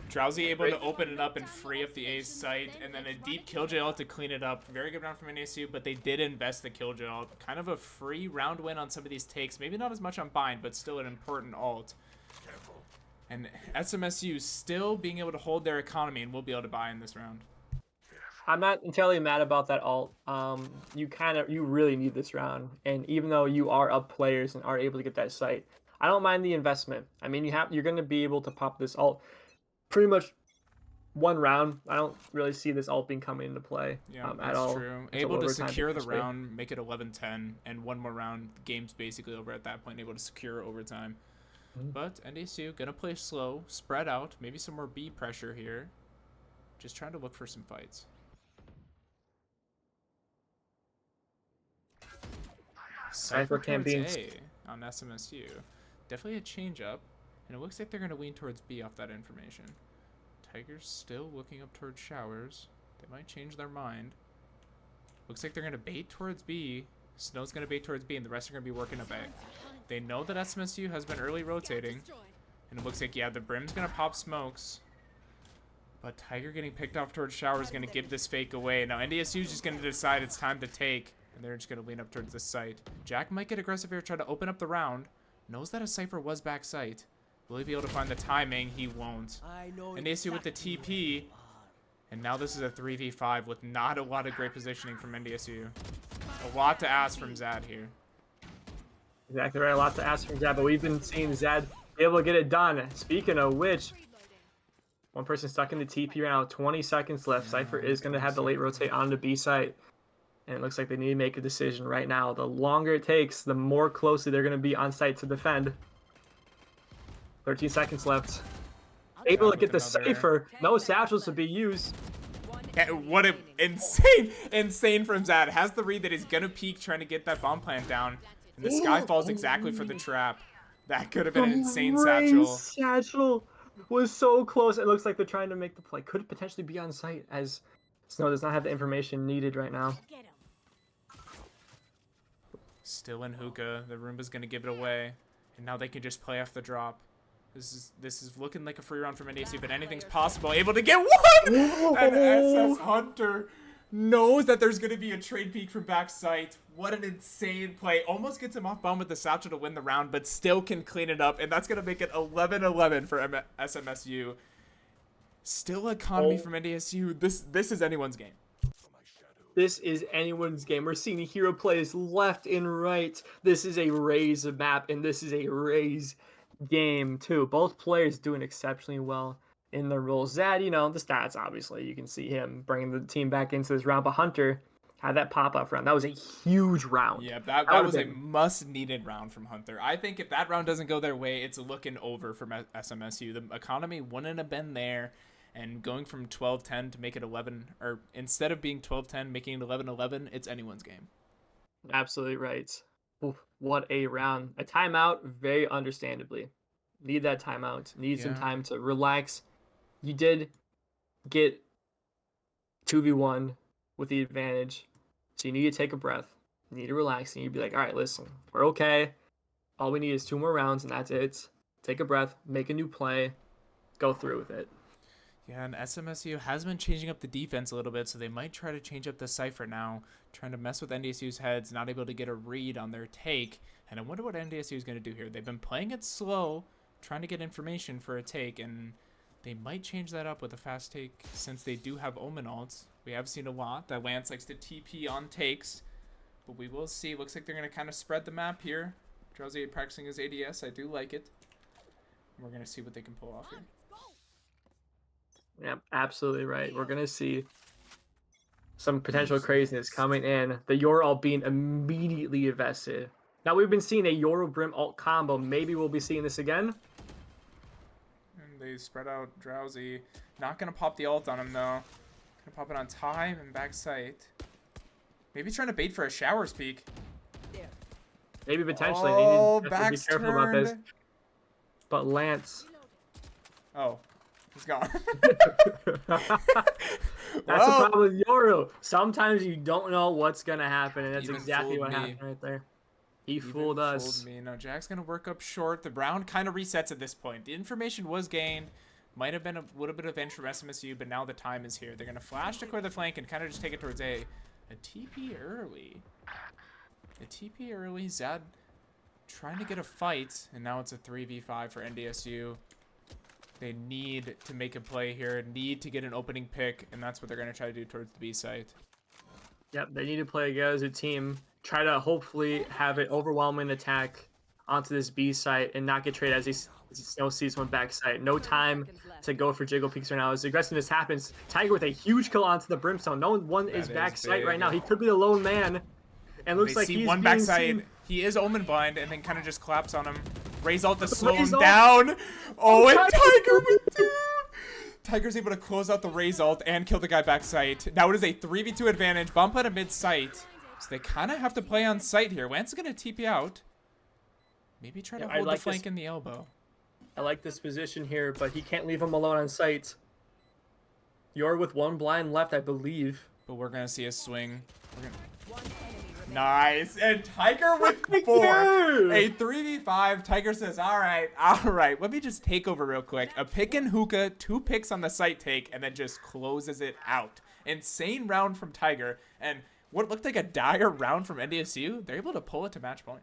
Drowsy able to open it up and free up the A's site, and then a deep killjoy ult to clean it up. Very good round from NDSU, but they did invest the killjoy ult. Kind of a free round win on some of these takes. Maybe not as much on bind, but still an important ult. And SMSU still being able to hold their economy and will be able to buy in this round. I'm not entirely mad about that ult. You really need this round, and even though you are up players and are able to get that site, I don't mind the investment. I mean, you're going to be able to pop this ult pretty much one round. I don't really see this ult being coming into play at all. True. Able to secure the round, make it 11-10, and one more round. The game's basically over at that point. Able to secure overtime. But NDSU gonna play slow, spread out, maybe some more B pressure here. Just trying to look for some fights. Cypher towards A on SMSU. Definitely a change up. And it looks like they're going to lean towards B off that information. Tiger's still looking up towards Showers. They might change their mind. Looks like they're going to bait towards B. Snow's going to bait towards B, and the rest are going to be working a back. They know that SMSU has been early rotating. And it looks like, yeah, the Brim's going to pop smokes. But Tiger getting picked off towards Showers is going to give this fake away. Now NDSU is just going to decide it's time to take. And they're just going to lean up towards this site. Jack might get aggressive here, try to open up the round. Knows that a Cypher was back site. Will he be able to find the timing? He won't. NDSU with the TP. And now this is a 3v5 with not a lot of great positioning from NDSU. A lot to ask from Zad here. Exactly right. A lot to ask from Zad, but we've been seeing Zad be able to get it done. Speaking of which, one person stuck in the TP right now. 20 seconds left. Cypher is going to have the late rotate on the B site. And it looks like they need to make a decision right now. The longer it takes, the more closely they're going to be on site to defend. 13 seconds left. Able to get the Cypher. No satchels to be used. What an insane from Zad. Has the read that he's going to peek trying to get that bomb plant down. And the Sky falls exactly for the trap. That could have been an insane satchel. Satchel was so close. It looks like they're trying to make the play. Could potentially be on site as Snow does not have the information needed right now. Still in hookah. The Roomba's going to give it away. And now they can just play off the drop. This is looking like a free round from NDSU, but anything's possible. Able to get one! And SS Hunter knows that there's going to be a trade peek from backside. What an insane play. Almost gets him off bomb with the satchel to win the round, but still can clean it up. And that's going to make it 11-11 for SMSU. Still economy from NDSU. This is anyone's game. This is anyone's game. We're seeing hero plays left and right. This is a Raze map, and this is a Raze game, too. Both players doing exceptionally well in their roles. Zad, you know, the stats, obviously. You can see him bringing the team back into this round. But Hunter had that pop-up round. That was a huge round. Yeah, that was a must-needed round from Hunter. I think if that round doesn't go their way, it's looking over for SMSU. The economy wouldn't have been there. And going from 12-10 to make it 11, or instead of being 12-10, making it 11-11, it's anyone's game. Absolutely right. Oof, what a round. A timeout, very understandably. Need that timeout. Need some time to relax. You did get 2v1 with the advantage, so you need to take a breath. You need to relax, and you'd be like, all right, listen, we're okay. All we need is 2 more rounds, and that's it. Take a breath, make a new play, go through with it. Yeah, and SMSU has been changing up the defense a little bit, so they might try to change up the Cypher now, trying to mess with NDSU's heads, not able to get a read on their take. And I wonder what NDSU is going to do here. They've been playing it slow, trying to get information for a take, and they might change that up with a fast take since they do have Omen ults. We have seen a lot that Lance likes to TP on takes, but we will see. Looks like they're going to kind of spread the map here. Drowsy practicing his ADS. I do like it. We're going to see what they can pull off here. Yeah, absolutely right. We're going to see some potential craziness coming in. The Yoru ult being immediately invested. Now, we've been seeing a Yoru Brim ult combo. Maybe we'll be seeing this again. And they spread out Drowsy. Not going to pop the ult on him, though. Going to pop it on time and back sight. Maybe trying to bait for a shower speak. Maybe potentially. Oh, They need to be careful about this. But Lance... Oh. He's gone. That's the problem with Yoru. Sometimes you don't know what's going to happen, and that's exactly what happened right there. He fooled us. Fooled me. No, Jack's going to work up short. The round kind of resets at this point. The information was gained. Might have been a little bit of advantage from SMSU, but now the time is here. They're going to flash to clear the flank and kind of just take it towards A. A TP early. A TP early. Zad trying to get a fight, and now it's a 3v5 for NDSU. They need to make a play here, need to get an opening pick, and that's what they're going to try to do towards the B site. Yep, they need to play together as a team. Try to hopefully have an overwhelming attack onto this B site and not get traded as he still sees one back site. No time to go for jiggle peeks right now. As aggressiveness happens, Tiger with a huge kill onto the Brimstone. No one is back site right now. He could be the lone man. And looks like he's one back side. He is Omen blind and then kind of just collapse on him. Raze ult to slow him down. Oh, and Tiger with 2. Tiger's able to close out the Raze ult and kill the guy back site. Now it is a 3v2 advantage. Bump at a mid site. So they kind of have to play on site here. Lance is going to TP out. Maybe try to hold the flank in the elbow. I like this position here, but he can't leave him alone on site. You're with 1 blind left, I believe. But we're going to see a swing. Nice. And Tiger with 4. A 3v5. Tiger says, all right. Let me just take over real quick. A pick and hookah, 2 picks on the site take, and then just closes it out. Insane round from Tiger. And what looked like a dire round from NDSU, they're able to pull it to match point.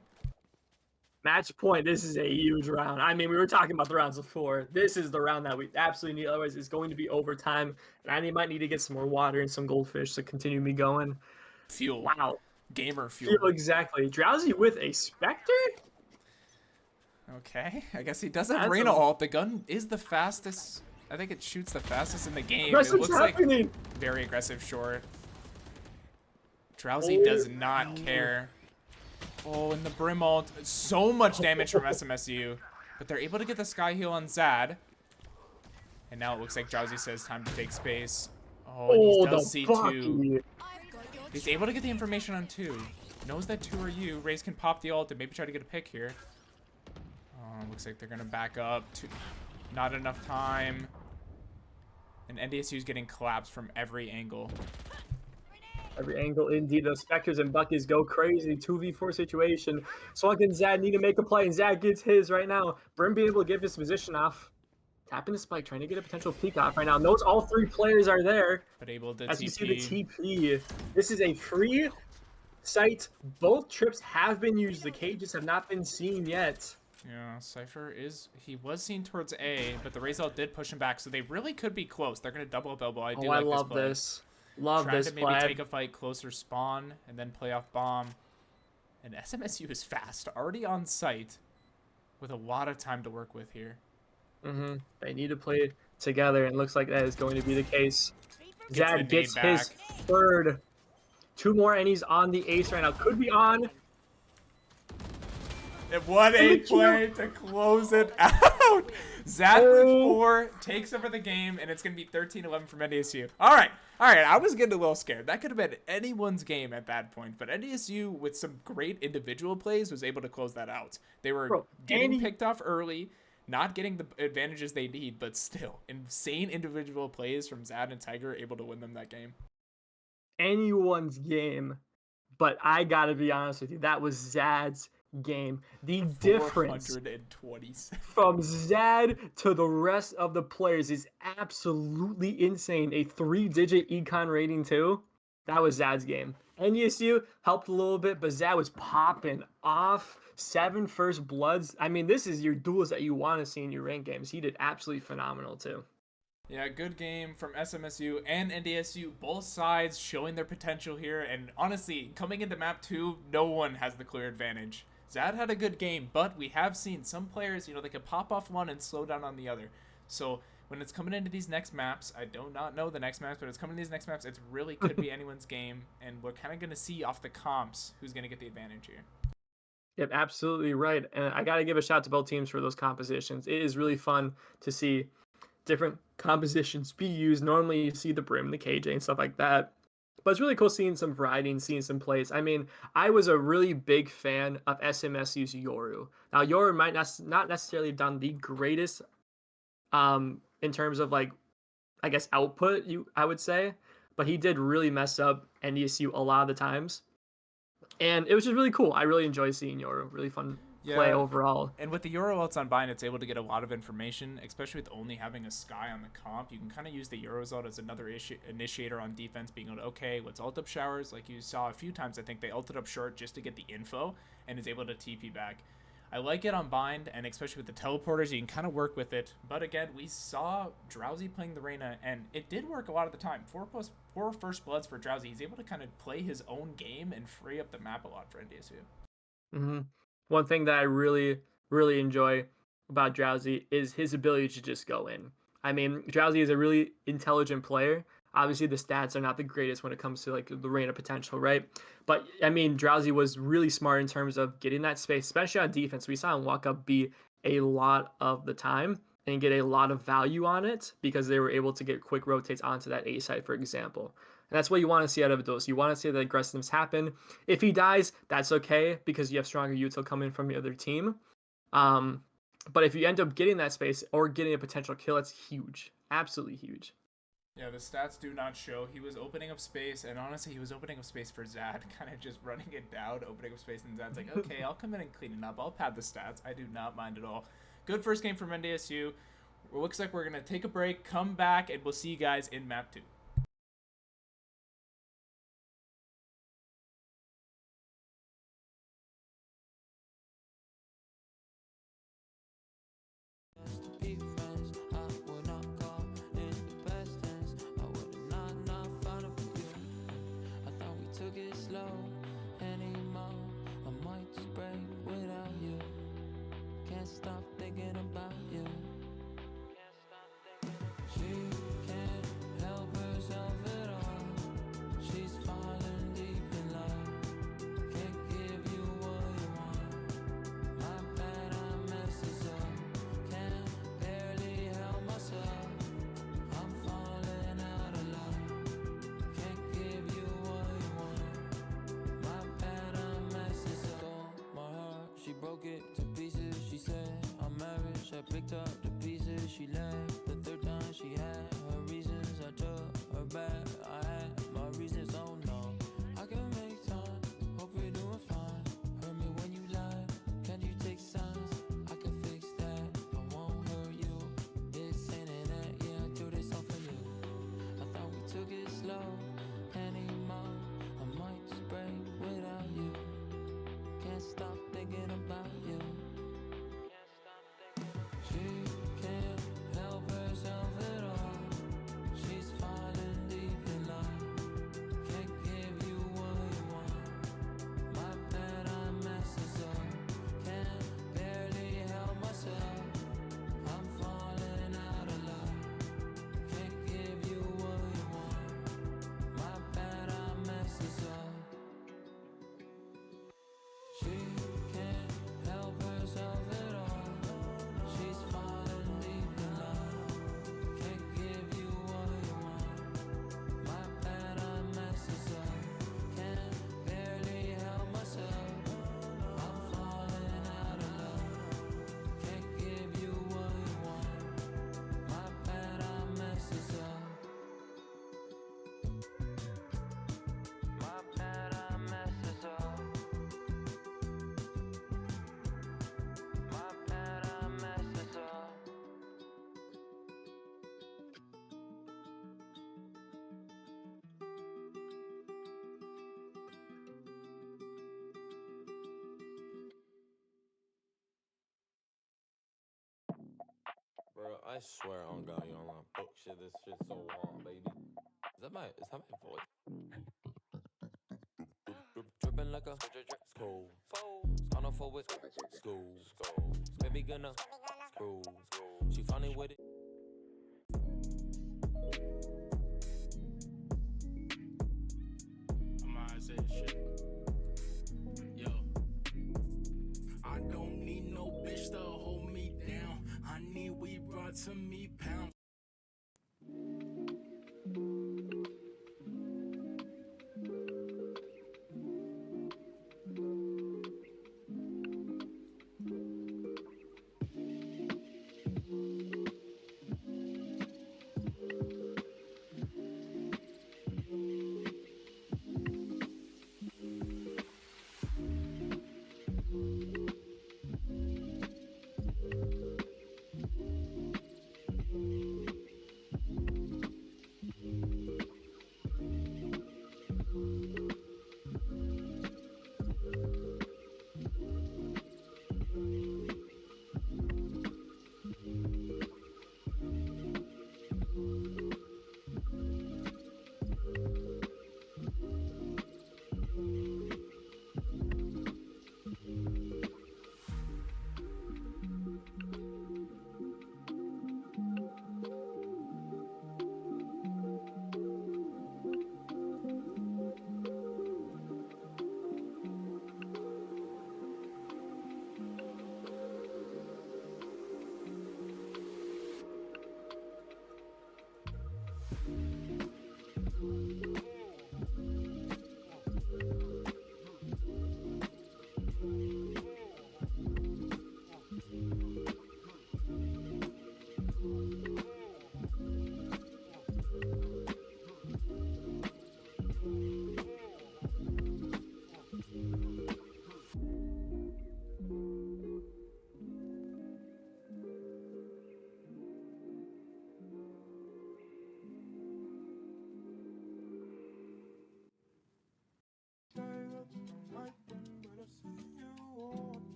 Match point. This is a huge round. I mean, we were talking about the rounds before. This is the round that we absolutely need. Otherwise, it's going to be overtime. And I might need to get some more water and some goldfish to continue me going. Fuel. Wow. Gamer fuel. Exactly. Drowsy with a Spectre? Okay. I guess he does have Reyna ult. The gun is the fastest. I think it shoots the fastest in the game. It looks like very aggressive short. Drowsy does not care. Oh, and the Brim ult. So much damage from SMSU. But they're able to get the Sky Heal on Zad. And now it looks like Drowsy says time to take space. Oh, and he does see 2. He's able to get the information on 2. Knows that 2 are you. Raze can pop the ult and maybe try to get a pick here. Oh, looks like they're going to back up. Not enough time. And NDSU is getting collapsed from every angle. Every angle, indeed. The Spectres and Buckies go crazy. 2v4 situation. Swunk and Zad need to make a play, and Zad gets his right now. Brim being able to get his position off. Tapping the spike, trying to get a potential peek off right now. Notice all 3 players are there. But able to as TP. you see the TP. This is a free site. Both trips have been used. The cages have not been seen yet. Yeah, Cypher he was seen towards A, but the Raze ult did push him back, so they really could be close. They're going to double up elbow. I love this. Love trying this to maybe play. take a fight closer spawn and then play off bomb. And SMSU is fast, already on site with a lot of time to work with here. They need to play together, and looks like that is going to be the case. Gets the Zad nade gets back. his third. 2 more, and he's on the ace right now. Could be on. And what a play to close it out. Zad with 4 takes over the game, and it's going to be 13-11 from NDSU. All right. I was getting a little scared. That could have been anyone's game at that point, but NDSU, with some great individual plays, was able to close that out. They were getting picked off early, not getting the advantages they need, but still, insane individual plays from Zad and Tiger able to win them that game. Anyone's game, but I got to be honest with you. That was Zad's game. The difference from Zad to the rest of the players is absolutely insane. A 3-digit econ rating too. That was Zad's game. NDSU helped a little bit, but Zad was popping off. 7 first bloods. I mean, this is your duels that you want to see in your ranked games. He did absolutely phenomenal too. Yeah, good game from SMSU and NDSU. Both sides showing their potential here. And honestly, coming into map 2, no one has the clear advantage. Zad had a good game, but we have seen some players, they could pop off one and slow down on the other. So when it's coming into these next maps, I do not know the next maps, but it's coming to these next maps, it really could be anyone's game. And we're kind of going to see off the comps who's going to get the advantage here. Yep, absolutely right. And I got to give a shout out to both teams for those compositions. It is really fun to see different compositions be used. Normally you see the Brim, the KJ, and stuff like that. But it's really cool seeing some variety and seeing some plays. I mean, I was a really big fan of SMSU's Yoru. Now, Yoru might not necessarily have done the greatest in terms of, output, I would say. But he did really mess up NDSU a lot of the times. And it was just really cool. I really enjoy seeing Yoru. Really fun play overall. And with the Euro ults on bind, it's able to get a lot of information, especially with only having a Sky on the comp. You can kind of use the Euro ult as another initiator on defense, being able to, okay, let's ult up showers. Like you saw a few times, I think they ulted up short just to get the info and is able to TP back. I like it on bind, and especially with the teleporters, you can kind of work with it. But again, we saw Drowsy playing the Reyna, and it did work a lot of the time. 4 first bloods for Drowsy. He's able to kind of play his own game and free up the map a lot for NDSU. One thing that I really, really enjoy about Drowsy is his ability to just go in. I mean, Drowsy is a really intelligent player. Obviously, the stats are not the greatest when it comes to the Reyna potential, right? But I mean, Drowsy was really smart in terms of getting that space, especially on defense. We saw him walk up B a lot of the time and get a lot of value on it because they were able to get quick rotates onto that A side, for example. And that's what you want to see out of those. You want to see the aggressiveness happen. If he dies, that's okay because you have stronger util coming from the other team. But if you end up getting that space or getting a potential kill, it's huge. Absolutely huge. Yeah, the stats do not show. He was opening up space, and honestly, he was opening up space for Zad, kind of just running it down, opening up space, and Zad's like, okay, I'll come in and clean it up. I'll pad the stats. I do not mind at all. Good first game from NDSU. It looks like we're going to take a break, come back, and we'll see you guys in map 2. Stop thinking about you. She can't help herself at all. She's falling deep in love. Can't give you what you want. My bad, I messes up. Can't barely help myself. I'm falling out of love. Can't give you what you want. My bad, I messes up. Stole my heart, she broke it to pieces. She said I'm married, I picked up the pieces. She left the third time. She had her reasons. I took her back. I had my reasons. Oh no, I can make time. Hope you're doing fine. Hurt me when you lie. Can you take signs? I can fix that. I won't hurt you. This ain't it. Yeah, I do this all for you. I thought we took it slow anymore. I might just break without you. Can't stop thinking about you. She can't help herself at all. I swear on God, you online. Oh shit, this shit's so long, baby. Is that my voice? Dripping like a school. On a forward school. Baby gonna screw. She funny with it. I'm out saying shit. Yo. I don't need no bitch to hold me down. I need we brought to me pounds.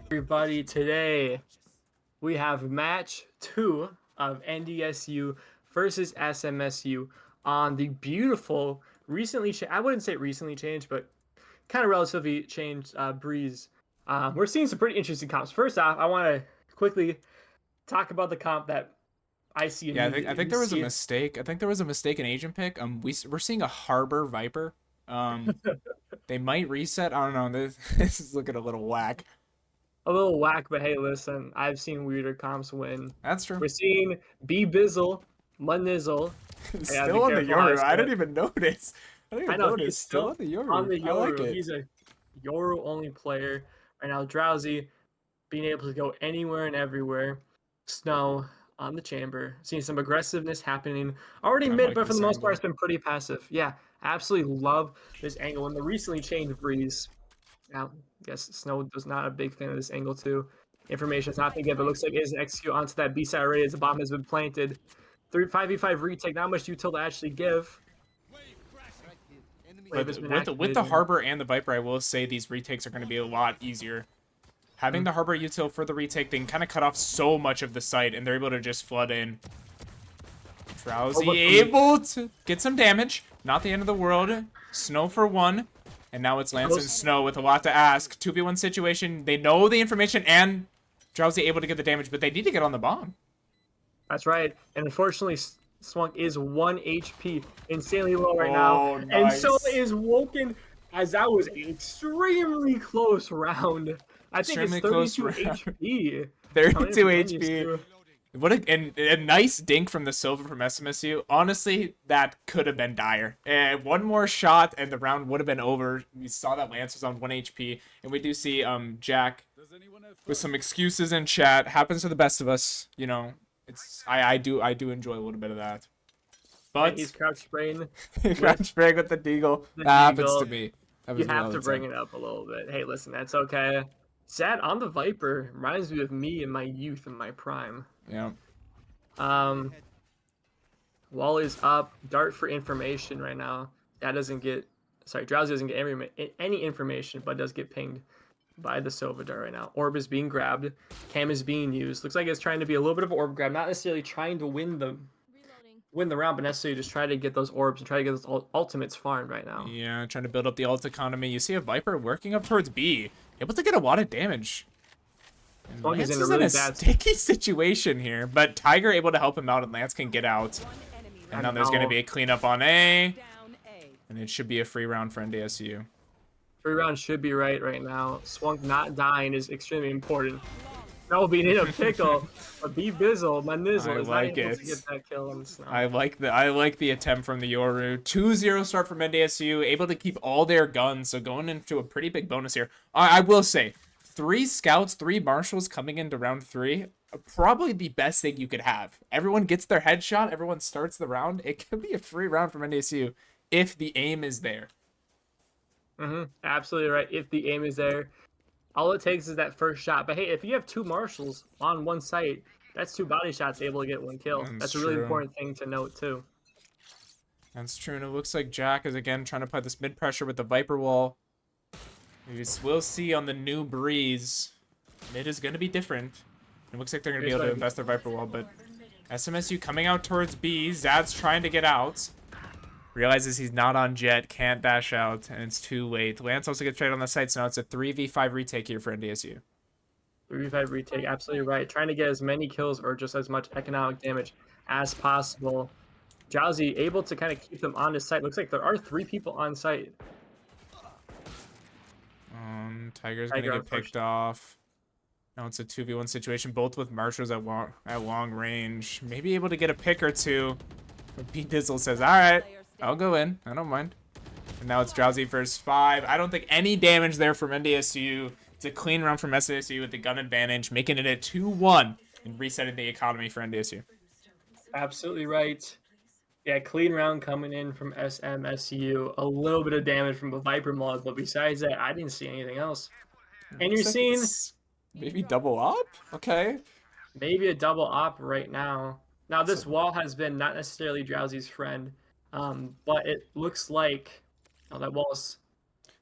Everybody, today we have match 2 of NDSU versus SMSU on the beautiful, I wouldn't say recently changed, but kind of relatively changed Breeze. We're seeing some pretty interesting comps. First off, I want to quickly talk about the comp that I see. Yeah, I think there was a mistake. I think there was a mistake in agent pick. We're seeing a Harbor Viper. They might reset. I don't know. This is looking a little whack. A little whack, but hey, listen, I've seen weirder comps win. That's true. We're seeing B Bizzle, Manizzle. Still on the Yoru. I didn't even notice. I know he's still on the Yoru. On the Yoru. I like it. He's a Yoru only player right now. Drowsy, being able to go anywhere and everywhere. Snow on the chamber. Seeing some aggressiveness happening. Already mid, but for the most part, it's been pretty passive. Yeah, absolutely love this angle. And the recently changed Breeze. Now, I guess Snow was not a big fan of this angle too. Information is not been given. It looks like it is an execute onto that B side already as the bomb has been planted. 5v5 retake, not much util to actually give. But with the Harbor and the Viper, I will say these retakes are going to be a lot easier. Having the Harbor util for the retake, they can kind of cut off so much of the site, and they're able to just flood in. Drowsy able to get some damage. Not the end of the world. Snow for 1. And now it's Lance and Snow with a lot to ask. 2v1 situation. They know the information, and Drowsy able to get the damage, but they need to get on the bomb. That's right. And unfortunately, Swunk is 1 HP. Insanely low right now. Nice. And so is woken, as that was an extremely close round. I think it's 32 HP. 32 HP. What a nice dink from the Silva from SMSU. Honestly, that could have been dire. And one more shot and the round would have been over. We saw that Lance was on 1 HP. And we do see Jack with some excuses in chat. Happens to the best of us. You know, it's I do enjoy a little bit of that. But he's crouch spraying. crouch spraying with the deagle. That happens to me. You have to bring it up a little bit. Hey, listen, that's okay. Sad on the Viper reminds me of me in my youth and my prime. Yeah. Wall is up. Dart for information right now. That doesn't get. Sorry, Drowsy doesn't get any information, but does get pinged by the Sova dart right now. Orb is being grabbed. Cam is being used. Looks like it's trying to be a little bit of an orb grab, not necessarily trying to win the round, but necessarily just try to get those orbs and try to get those ultimates farmed right now. Yeah, trying to build up the ult economy. You see a Viper working up towards B, able to get a lot of damage. Lance is in a sticky situation here, but Tiger able to help him out, and Lance can get out. And now there's going to be a cleanup on A, and it should be a free round for NDSU. Free round should be right now. Swunk not dying is extremely important. No, being in a pickle, but be bizzle, my nizzle is like not able it. to get that kill on the snow. I like the attempt from the Yoru. 2-0 start from NDSU, able to keep all their guns, so going into a pretty big bonus here. I will say, 3 scouts, 3 marshals coming into round 3, probably the best thing you could have. Everyone gets their headshot, everyone starts the round. It could be a free round from NDSU if the aim is there. Absolutely right. If the aim is there. All it takes is that first shot. But hey, if you have 2 marshals on one site, that's 2 body shots able to get 1 kill. That's a really important thing to note too. That's true, and it looks like Jack is again trying to play this mid pressure with the Viper wall. We'll see on the new Breeze. Mid is going to be different. It looks like they're going to be able to invest their Viper wall, but SMSU coming out towards B. Zad's trying to get out. Realizes he's not on Jet, can't dash out, and it's too late. Lance also gets traded on the site, so now it's a 3v5 retake here for NDSU. 3v5 retake, absolutely right. Trying to get as many kills or just as much economic damage as possible. Drowsy able to kind of keep them on his site. Looks like there are 3 people on site. Tiger's going to get picked off. Now it's a 2v1 situation, both with marshals at long range. Maybe able to get a pick or two. But B-Dizzle says, all right. I'll go in. I don't mind. And now it's Drowsy versus 5. I don't think any damage there from NDSU. It's a clean run from SMSU with the gun advantage, making it a 2-1 and resetting the economy for NDSU. Absolutely right. Yeah, clean round coming in from SMSU. A little bit of damage from the Viper mod, but besides that, I didn't see anything else. And you're seeing maybe double up? Okay. Maybe a double op right now. Now, this wall has been not necessarily Drowsy's friend. But it looks like that wall's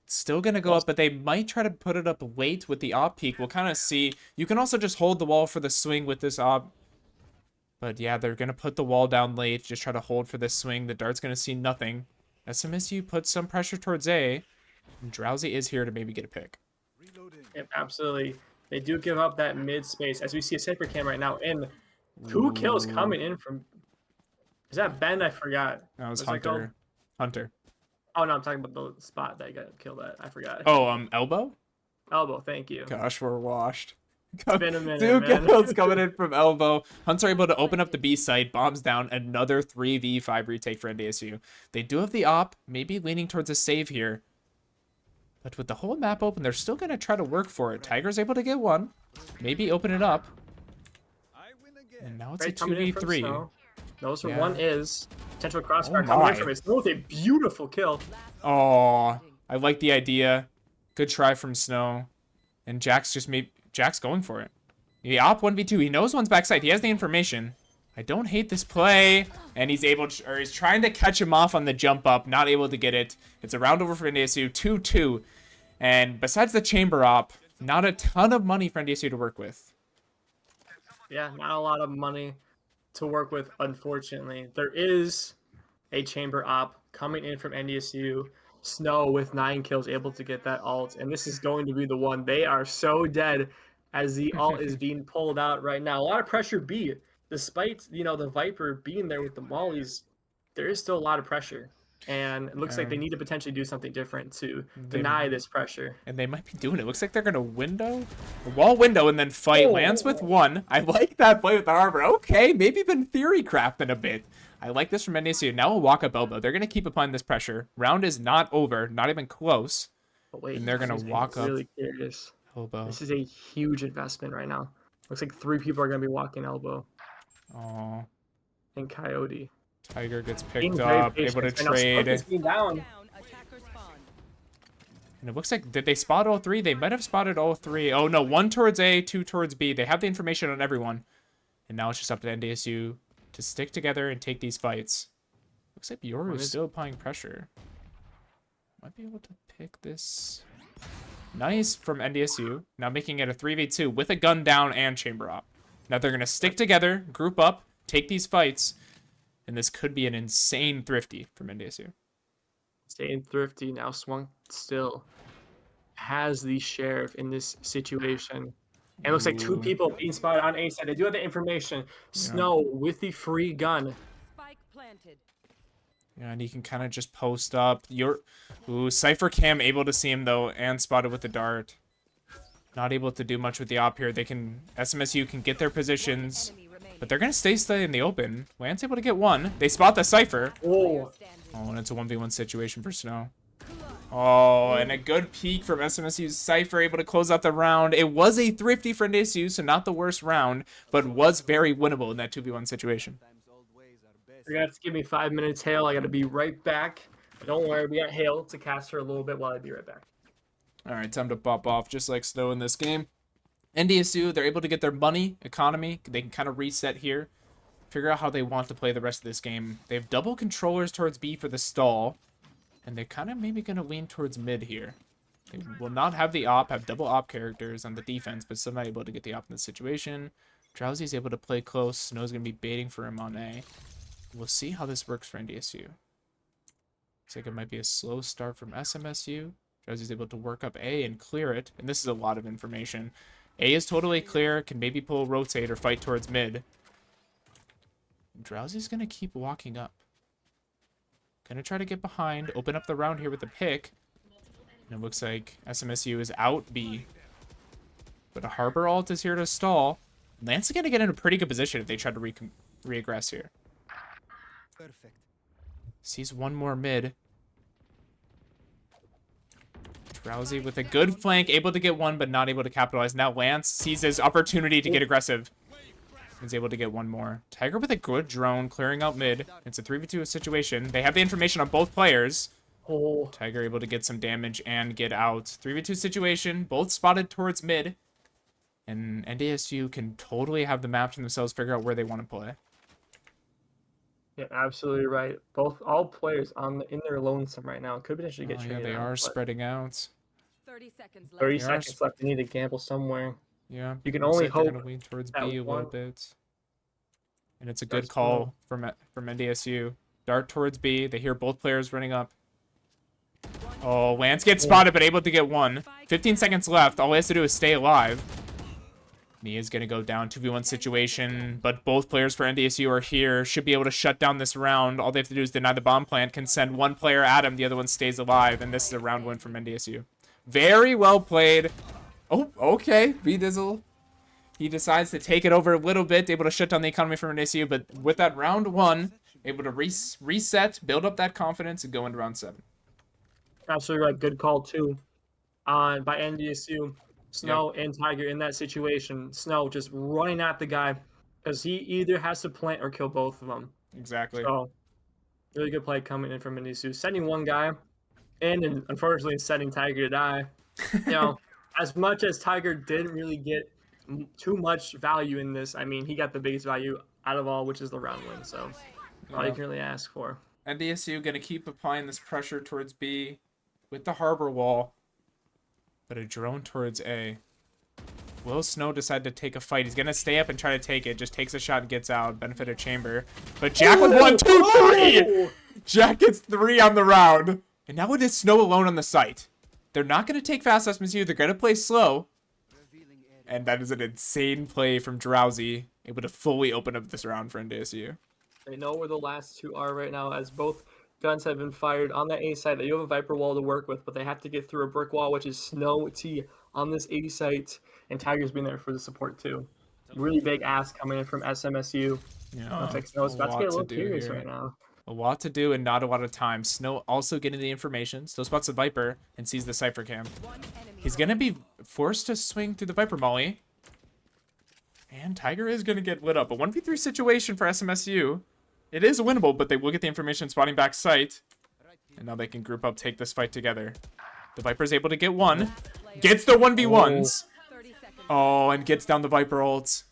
still gonna go up, but they might try to put it up late with the op peak. We'll kind of see. You can also just hold the wall for the swing with this op. But yeah, they're gonna put the wall down late. Just try to hold for this swing. The dart's gonna see nothing. SMSU puts some pressure towards A. And Drowsy is here to maybe get a pick. Yep, absolutely. They do give up that mid space as we see a Cypher cam right now, and 2 kills coming in from. Is that Ben? I forgot. That was Hunter. Hunter. Oh, no, I'm talking about the spot that got killed at. I forgot. Oh, Elbow? Elbow, thank you. Gosh, we're washed. It's been a minute, 2 kills coming in from Elbow. Hunter able to open up the B site, bombs down, another 3v5 retake for NDSU. They do have the op, maybe leaning towards a save here. But with the whole map open, they're still going to try to work for it. Tiger's able to get 1. Maybe open it up. And now it's a 2v3. Those for 1 is potential crossfire coming in from it. Snow with a beautiful kill. Oh, I like the idea. Good try from Snow. And Jack's going for it. The op 1v2. He knows one's backside. He has the information. I don't hate this play. And he's trying to catch him off on the jump up. Not able to get it. It's a round over for NDSU. 2-2. And besides the chamber op, not a ton of money for NDSU to work with. Yeah, not a lot of money to work with, unfortunately. There is a chamber op coming in from NDSU. Snow with 9 kills, able to get that ult, and this is going to be the one. They are so dead as the ult is being pulled out right now. A lot of pressure B. Despite, the Viper being there with the mollies, there is still a lot of pressure. And it looks like they need to potentially do something different to deny this pressure. And they might be doing it. Looks like they're going to wall window, and then fight. Lands with one. I like that play with the Harbor. Okay, maybe been theory crafting a bit. I like this from NDSU. Now we'll walk up elbow. They're going to keep applying this pressure. Round is not over, not even close. But wait, and they're going to walk up curious. elbow. This is a huge investment right now. Looks like 3 people are going to be walking elbow. Oh. And Coyote. Tiger gets picked up, able to trade. Down. And it looks like, did they spot all 3? They might have spotted all 3. Oh no, 1 towards A, 2 towards B. They have the information on everyone. And now it's just up to NDSU to stick together and take these fights. Looks like Yoru is still applying pressure. Might be able to pick this. Nice from NDSU. Now making it a 3v2 with a gun down and chamber op. Now they're going to stick together, group up, take these fights. And this could be an insane thrifty from NDSU. Staying thrifty now. Swung still has the sheriff in this situation. And it looks like 2 people being spotted on A side. They do have the information. Snow with the free gun. Spike planted. Yeah, and he can kind of just post up. Cypher Cam able to see him though, and spotted with the dart. Not able to do much with the op here. SMSU can get their positions. But they're going to stay in the open. Lance able to get 1. They spot the Cypher. Oh, and it's a 1v1 situation for Snow. Oh, and a good peek from SMSU's Cypher, able to close out the round. It was a thrifty for NDSU, so not the worst round, but was very winnable in that 2v1 situation. you're going to have to give me 5 minutes, Hale. I got to be right back. But don't worry, we got Hale to cast her a little bit while I be right back. All right, time to pop off, just like Snow in this game. NDSU, they're able to get their money, economy. They can kind of reset here. Figure out how they want to play the rest of this game. They have double controllers towards B for the stall. And they're kind of maybe going to lean towards mid here. They will not have the op, have double op characters on the defense, but still not able to get the op in this situation. Drowsy's able to play close. Snow's going to be baiting for him on A. We'll see how this works for NDSU. Looks like it might be a slow start from SMSU. Drowsy's able to work up A and clear it. And this is a lot of information. A is totally clear, can maybe pull a rotate or fight towards mid. Drowsy's going to keep walking up. Going to try to get behind, open up the round here with the pick. And it looks like SMSU is out B. But a Harbor ult is here to stall. Lance is going to get in a pretty good position if they try to re-aggress here. Perfect. Sees 1 more mid. Drowsy with a good flank, able to get 1, but not able to capitalize. Now Lance sees his opportunity to get aggressive. He's able to get 1 more. Tiger with a good drone, clearing out mid. It's a 3v2 situation. They have the information on both players. Oh. Tiger able to get some damage and get out. 3v2 situation, both spotted towards mid. And NDSU can totally have the map to themselves, figure out where they want to play. Yeah, absolutely right. All players in their lonesome right now could potentially get traded. Yeah, they are spreading out. 30 seconds left. 30 seconds left. They need to gamble somewhere. Yeah. You can only hope. They're gonna lean towards B a little bit. And it's a good call from NDSU. Dart towards B. They hear both players running up. Oh, Lance gets spotted, but able to get 1. 15 seconds left. All he has to do is stay alive. He is going to go down 2v1 situation, but both players for NDSU are here. Should be able to shut down this round. All they have to do is deny the bomb plant. Can send 1 player at him. The other one stays alive, and this is a round win from NDSU. Very well played. Oh, okay. B-Dizzle. He decides to take it over a little bit, able to shut down the economy from NDSU, but with that round 1, able to reset, build up that confidence, and go into round 7. Absolutely right. Good call, too, by NDSU. Snow and Tiger in that situation. Snow just running at the guy because he either has to plant or kill both of them. Exactly. So, really good play coming in from NDSU. Sending 1 guy and unfortunately setting Tiger to die. You know, as much as Tiger didn't really get too much value in this, I mean, he got the biggest value out of all, which is the round win. So, all you can really ask for. NDSU going to keep applying this pressure towards B with the Harbor wall. But a drone towards A. Will Snow decide to take a fight? He's going to stay up and try to take it. Just takes a shot and gets out. Benefit of chamber. But Jack with 1, 2, 3! Jack gets 3 on the round. And now it is Snow alone on the site. They're not going to take fast SMSU. They're going to play slow. And that is an insane play from Drowsy. Able to fully open up this round for NDSU. They know where the last 2 are right now, as both guns have been fired on that A site. They do have a Viper wall to work with, but they have to get through a brick wall, which is Snow T on this A site, and Tiger's been there for the support too. Really big ask coming in from SMSU. Yeah, Looks like Snow's about to get a little curious here. right now. A lot to do and not a lot of time. Snow also getting the information. Still spots the Viper and sees the Cypher cam. He's going to be forced to swing through the Viper molly. And Tiger is going to get lit up. A 1v3 situation for SMSU. It is winnable, but they will get the information spotting back sight. And now they can group up, take this fight together. The Viper's able to get one. Gets the 1v1s. Oh, and gets down the Viper ult.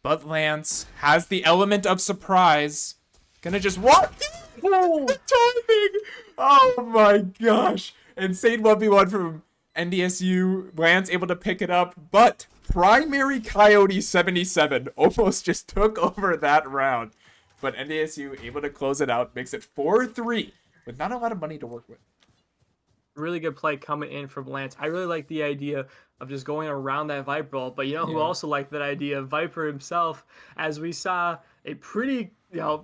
But Lance has the element of surprise. Gonna just walk. Oh, timing. Oh my gosh. Insane 1v1 from NDSU. Lance able to pick it up, but Primary Coyote 77 almost just took over that round. But NDSU able to close it out, makes it 4-3 with not a lot of money to work with. Really good play coming in from Lance. I really like the idea of just going around that Viper ball, but you know who also liked that idea? Viper himself, as we saw a pretty,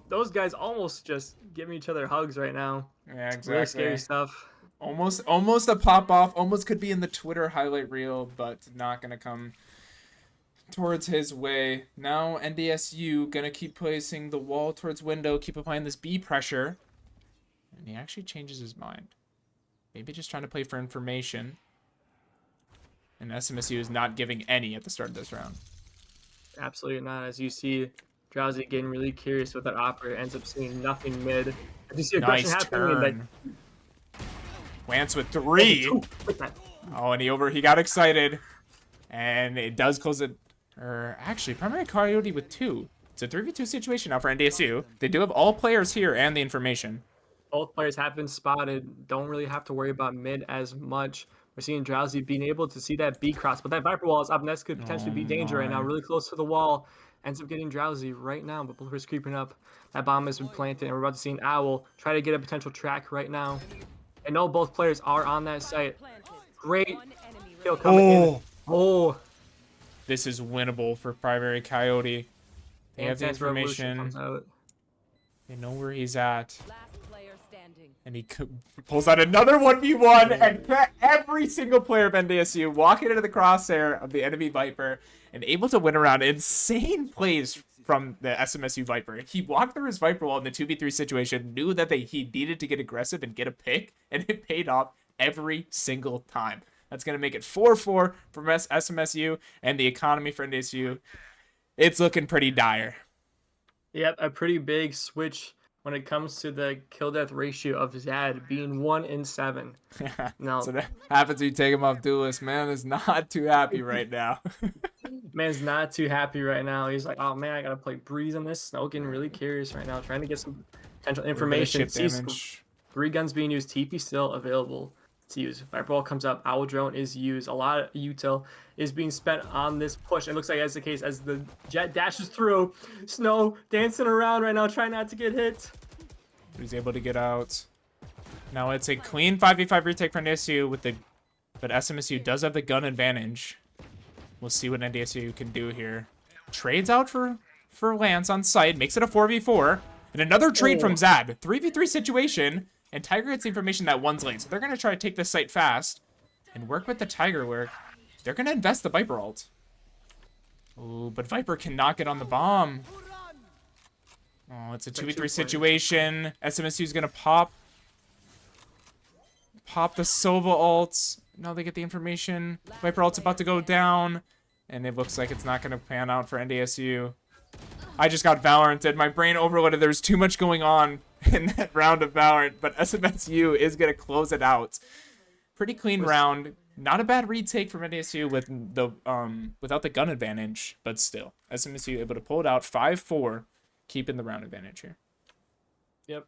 those guys almost just giving each other hugs right now. Yeah, exactly. Really scary stuff. Almost a pop off. Almost could be in the Twitter highlight reel, but not gonna come towards his way. Now NDSU gonna keep placing the wall towards window, keep applying this B pressure, and he actually changes his mind. Maybe just trying to play for information. And SMSU is not giving any at the start of this round. Absolutely not. As you see, Drowsy getting really curious with that operator, ends up seeing nothing mid. As you see aggression happening. Lance with 3. Oh, and he got excited. And it does close it. Or actually, Primary Coyote with 2. It's a 3v2 situation now for NDSU. They do have all players here and the information. Both players have been spotted. Don't really have to worry about mid as much. We're seeing Drowsy being able to see that B cross, but that Viper wall is up next. Could potentially be danger right now. Really close to the wall. Ends up getting Drowsy right now, but Bluebird's creeping up. That bomb has been planted, and we're about to see an Owl try to get a potential track right now. I know both players are on that site. Great kill coming in. Oh. This is winnable for Primary Coyote. They have the Dance Revolution information. comes out. They know where he's at. Last player standing. And he pulls out another 1v1 and every single player of NDSU walking into the crosshair of the enemy Viper and able to win around. Insane plays from the SMSU Viper. He walked through his Viper wall in the 2v3 situation, knew that he needed to get aggressive and get a pick, and it paid off every single time. That's going to make it 4-4 for SMSU, and the economy for NDSU, it's looking pretty dire. Yep, a pretty big switch when it comes to the kill-death ratio of Zad being 1 in 7. No. So that happens when you take him off duelist. Man is not too happy right now. Man's not too happy right now. He's like, oh man, I gotta play Breeze on this. Snow getting really curious right now, trying to get some potential information. Sees 3 guns being used. TP still available to use. Fireball comes up. Owl Drone is used. A lot of util is being spent on this push. It looks like that's the case as the jet dashes through. Snow dancing around right now, trying not to get hit. He's able to get out. Now it's a clean 5v5 retake for NDSU but SMSU does have the gun advantage. We'll see what NDSU can do here. Trades out for Lance on site, makes it a 4v4, and another trade from Zad. 3v3 situation, and Tiger gets the information that one's lane, so they're gonna try to take this site fast and work with the Tiger work. They're gonna invest the Viper ult. Ooh, but Viper cannot get on the bomb. Oh, it's a 2v3 situation. SMSU's gonna pop the Sova ult. Now they get the information. Viper ult's about to go down, and it looks like it's not gonna pan out for NDSU. I just got Valoranted. My brain overloaded. There's too much going on in that round of Valorant, but SMSU is gonna close it out. Pretty clean round. Not a bad retake from NDSU with the without the gun advantage, but still SMSU able to pull it out 5-4, keeping the round advantage here. Yep,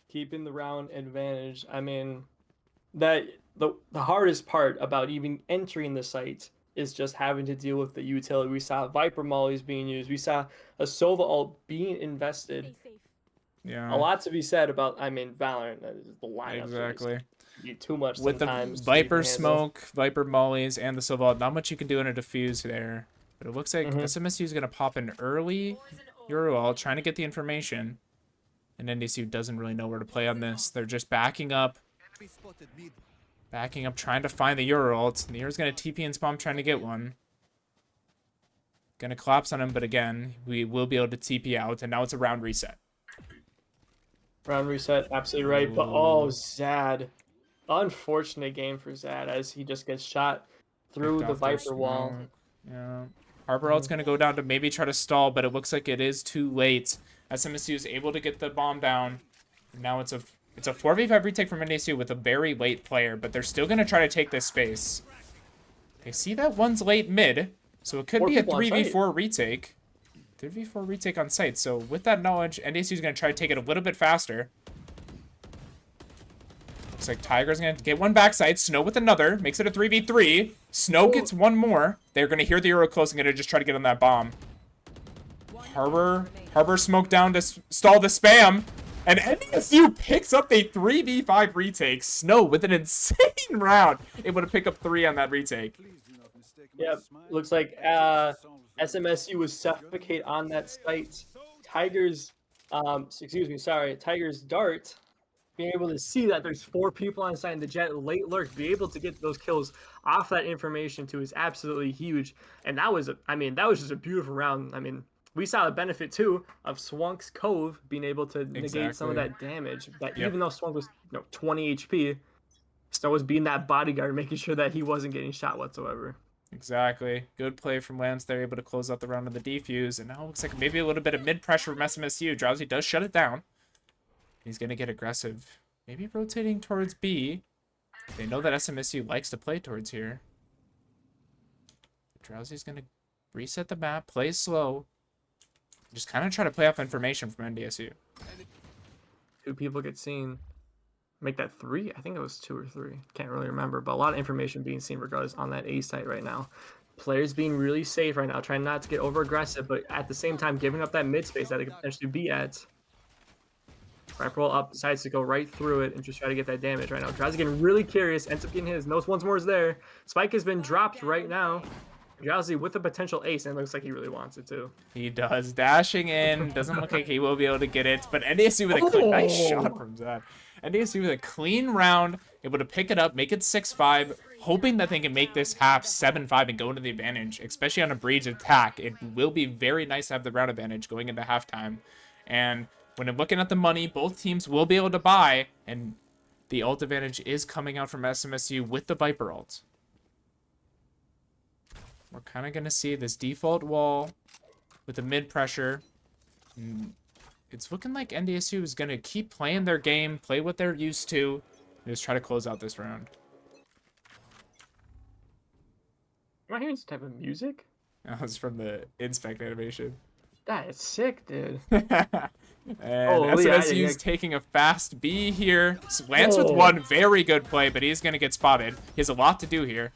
keeping the round advantage. I mean, that the hardest part about even entering the site is just having to deal with the utility. We saw Viper mollies being used. We saw a Sova ult being invested. Yeah, a lot to be said about. I mean, Valorant. The lineup exactly. Too much with sometimes the Viper smoke, Viper mollies, and the Sova ult. Not much you can do in a defuse there. But it looks like SMSU is gonna pop an early Euro ult, trying to get the information. And NDSU doesn't really know where to play on this. They're just backing up. Backing up, trying to find the Euro ult. The Euro's going to TP and spawn, trying to get one. Going to collapse on him, but again, we will be able to TP out. And now it's a round reset. Round reset, absolutely right. But oh, Zad. Unfortunate game for Zad as he just gets shot through the Viper wall. Yeah. Harbor ult's going to go down to maybe try to stall, but it looks like it is too late. SMSU is able to get the bomb down. Now it's a 4v5 retake from NDSU with a very late player, but they're still going to try to take this space. They see that one's late mid, so it could be a 3v4 retake. 3v4 retake on site. So with that knowledge, NDSU is going to try to take it a little bit faster. Looks like Tiger's going to get one backside. Snow with another. Makes it a 3v3. Snow gets one more. They're going to hear the Euro close and going to just try to get on that bomb. Harbor smoke down to stall the spam. And NDSU picks up a 3v5 retake. Snow with an insane round. Able to pick up 3 on that retake. Yep. Looks like SMSU was suffocate on that site. Tiger's dart being able to see that there's 4 people on site and the Jet late lurk, be able to get those kills off that information too is absolutely huge. And that was just a beautiful round. I mean, we saw the benefit too of Swank's Cove being able to negate some of that damage. That even though Swank was 20 HP, Snow was being that bodyguard, making sure that he wasn't getting shot whatsoever. Exactly. Good play from Lance. They're able to close out the round of the defuse. And now it looks like maybe a little bit of mid-pressure from SMSU. Drowsy does shut it down. He's going to get aggressive. Maybe rotating towards B. They know that SMSU likes to play towards here. Drowsy's going to reset the map, play slow. Just kind of try to play off information from NDSU. 2 people get seen. Make that 3? I think it was 2 or 3. Can't really remember. But a lot of information being seen regardless on that A site right now. Players being really safe right now. Trying not to get over aggressive, but at the same time giving up that mid space that they could potentially be at. Viper roll up, decides to go right through it and just try to get that damage right now. Drowsy getting really curious. Ends up getting his. Knows once more is there. Spike has been dropped right now. Drowsy with a potential ace, and it looks like he really wants it too. He does. Dashing in. Doesn't look like he will be able to get it. But NDSU with a nice shot from Zad. NDSU with a clean round. Able to pick it up, make it 6-5. Hoping that they can make this half 7-5 and go into the advantage. Especially on a Breeze attack. It will be very nice to have the round advantage going into halftime. And when I'm looking at the money, both teams will be able to buy. And the ult advantage is coming out from SMSU with the Viper ult. We're kind of going to see this default wall with the mid pressure. It's looking like NDSU is going to keep playing their game, play what they're used to, and just try to close out this round. Am I hearing some type of music? That was from the Inspect animation. That is sick, dude. And SMSU is taking a fast B here. Lance with one very good play, but he's going to get spotted. He has a lot to do here.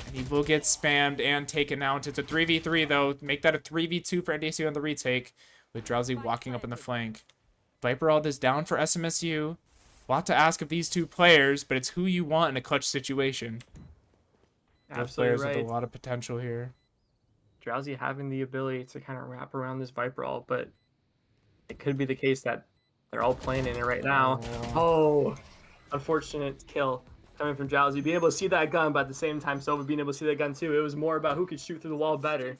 And he will get spammed and taken out. It's a 3v3, though. Make that a 3v2 for NDSU on the retake, with Drowsy walking up in the flank. Viper ult is down for SMSU. A lot to ask of these 2 players, but it's who you want in a clutch situation. Both players with a lot of potential here. Drowsy having the ability to kind of wrap around this Viper ult, but it could be the case that they're all playing in it right now. Oh, unfortunate kill coming from Drowsy. Being able to see that gun, but at the same time, Sova being able to see that gun too. It was more about who could shoot through the wall better.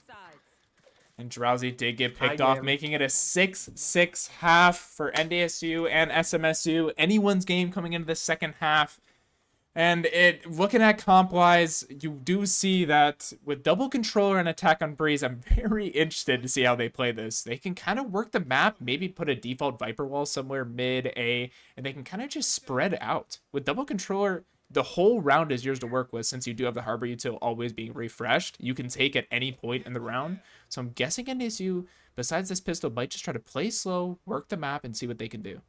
And Drowsy did get picked off, making it a 6-6 half for NDSU and SMSU. Anyone's game coming into the second half. And looking at comp-wise, you do see that with double controller and attack on Breeze, I'm very interested to see how they play this. They can kind of work the map, maybe put a default Viper wall somewhere mid-A, and they can kind of just spread out. With double controller, the whole round is yours to work with, since you do have the Harbor Util always being refreshed. You can take at any point in the round. So I'm guessing NDSU, besides this pistol, might just try to play slow, work the map, and see what they can do.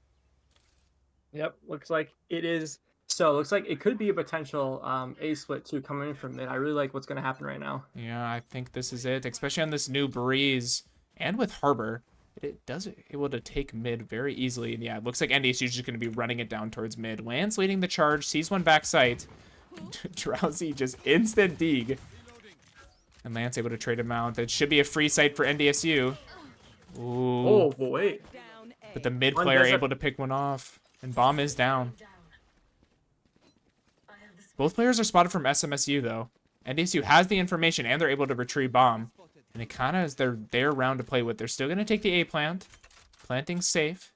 Yep, looks like it is. So it looks like it could be a potential A split too coming in from mid. I really like what's going to happen right now. Yeah, I think this is it, especially on this new Breeze and with Harbor. It does able to take mid very easily. And yeah, it looks like NDSU is just going to be running it down towards mid. Lance leading the charge, sees one backside. Drowsy just instant dig. And Lance able to trade him out. It should be a free sight for NDSU. Ooh. Oh, wait. Down A. But the mid One player does able to pick one off. And bomb is down. Both players are spotted from SMSU, though. NDSU has the information, and they're able to retrieve bomb. And it kind of is their round to play with. They're still going to take the A plant. Planting safe.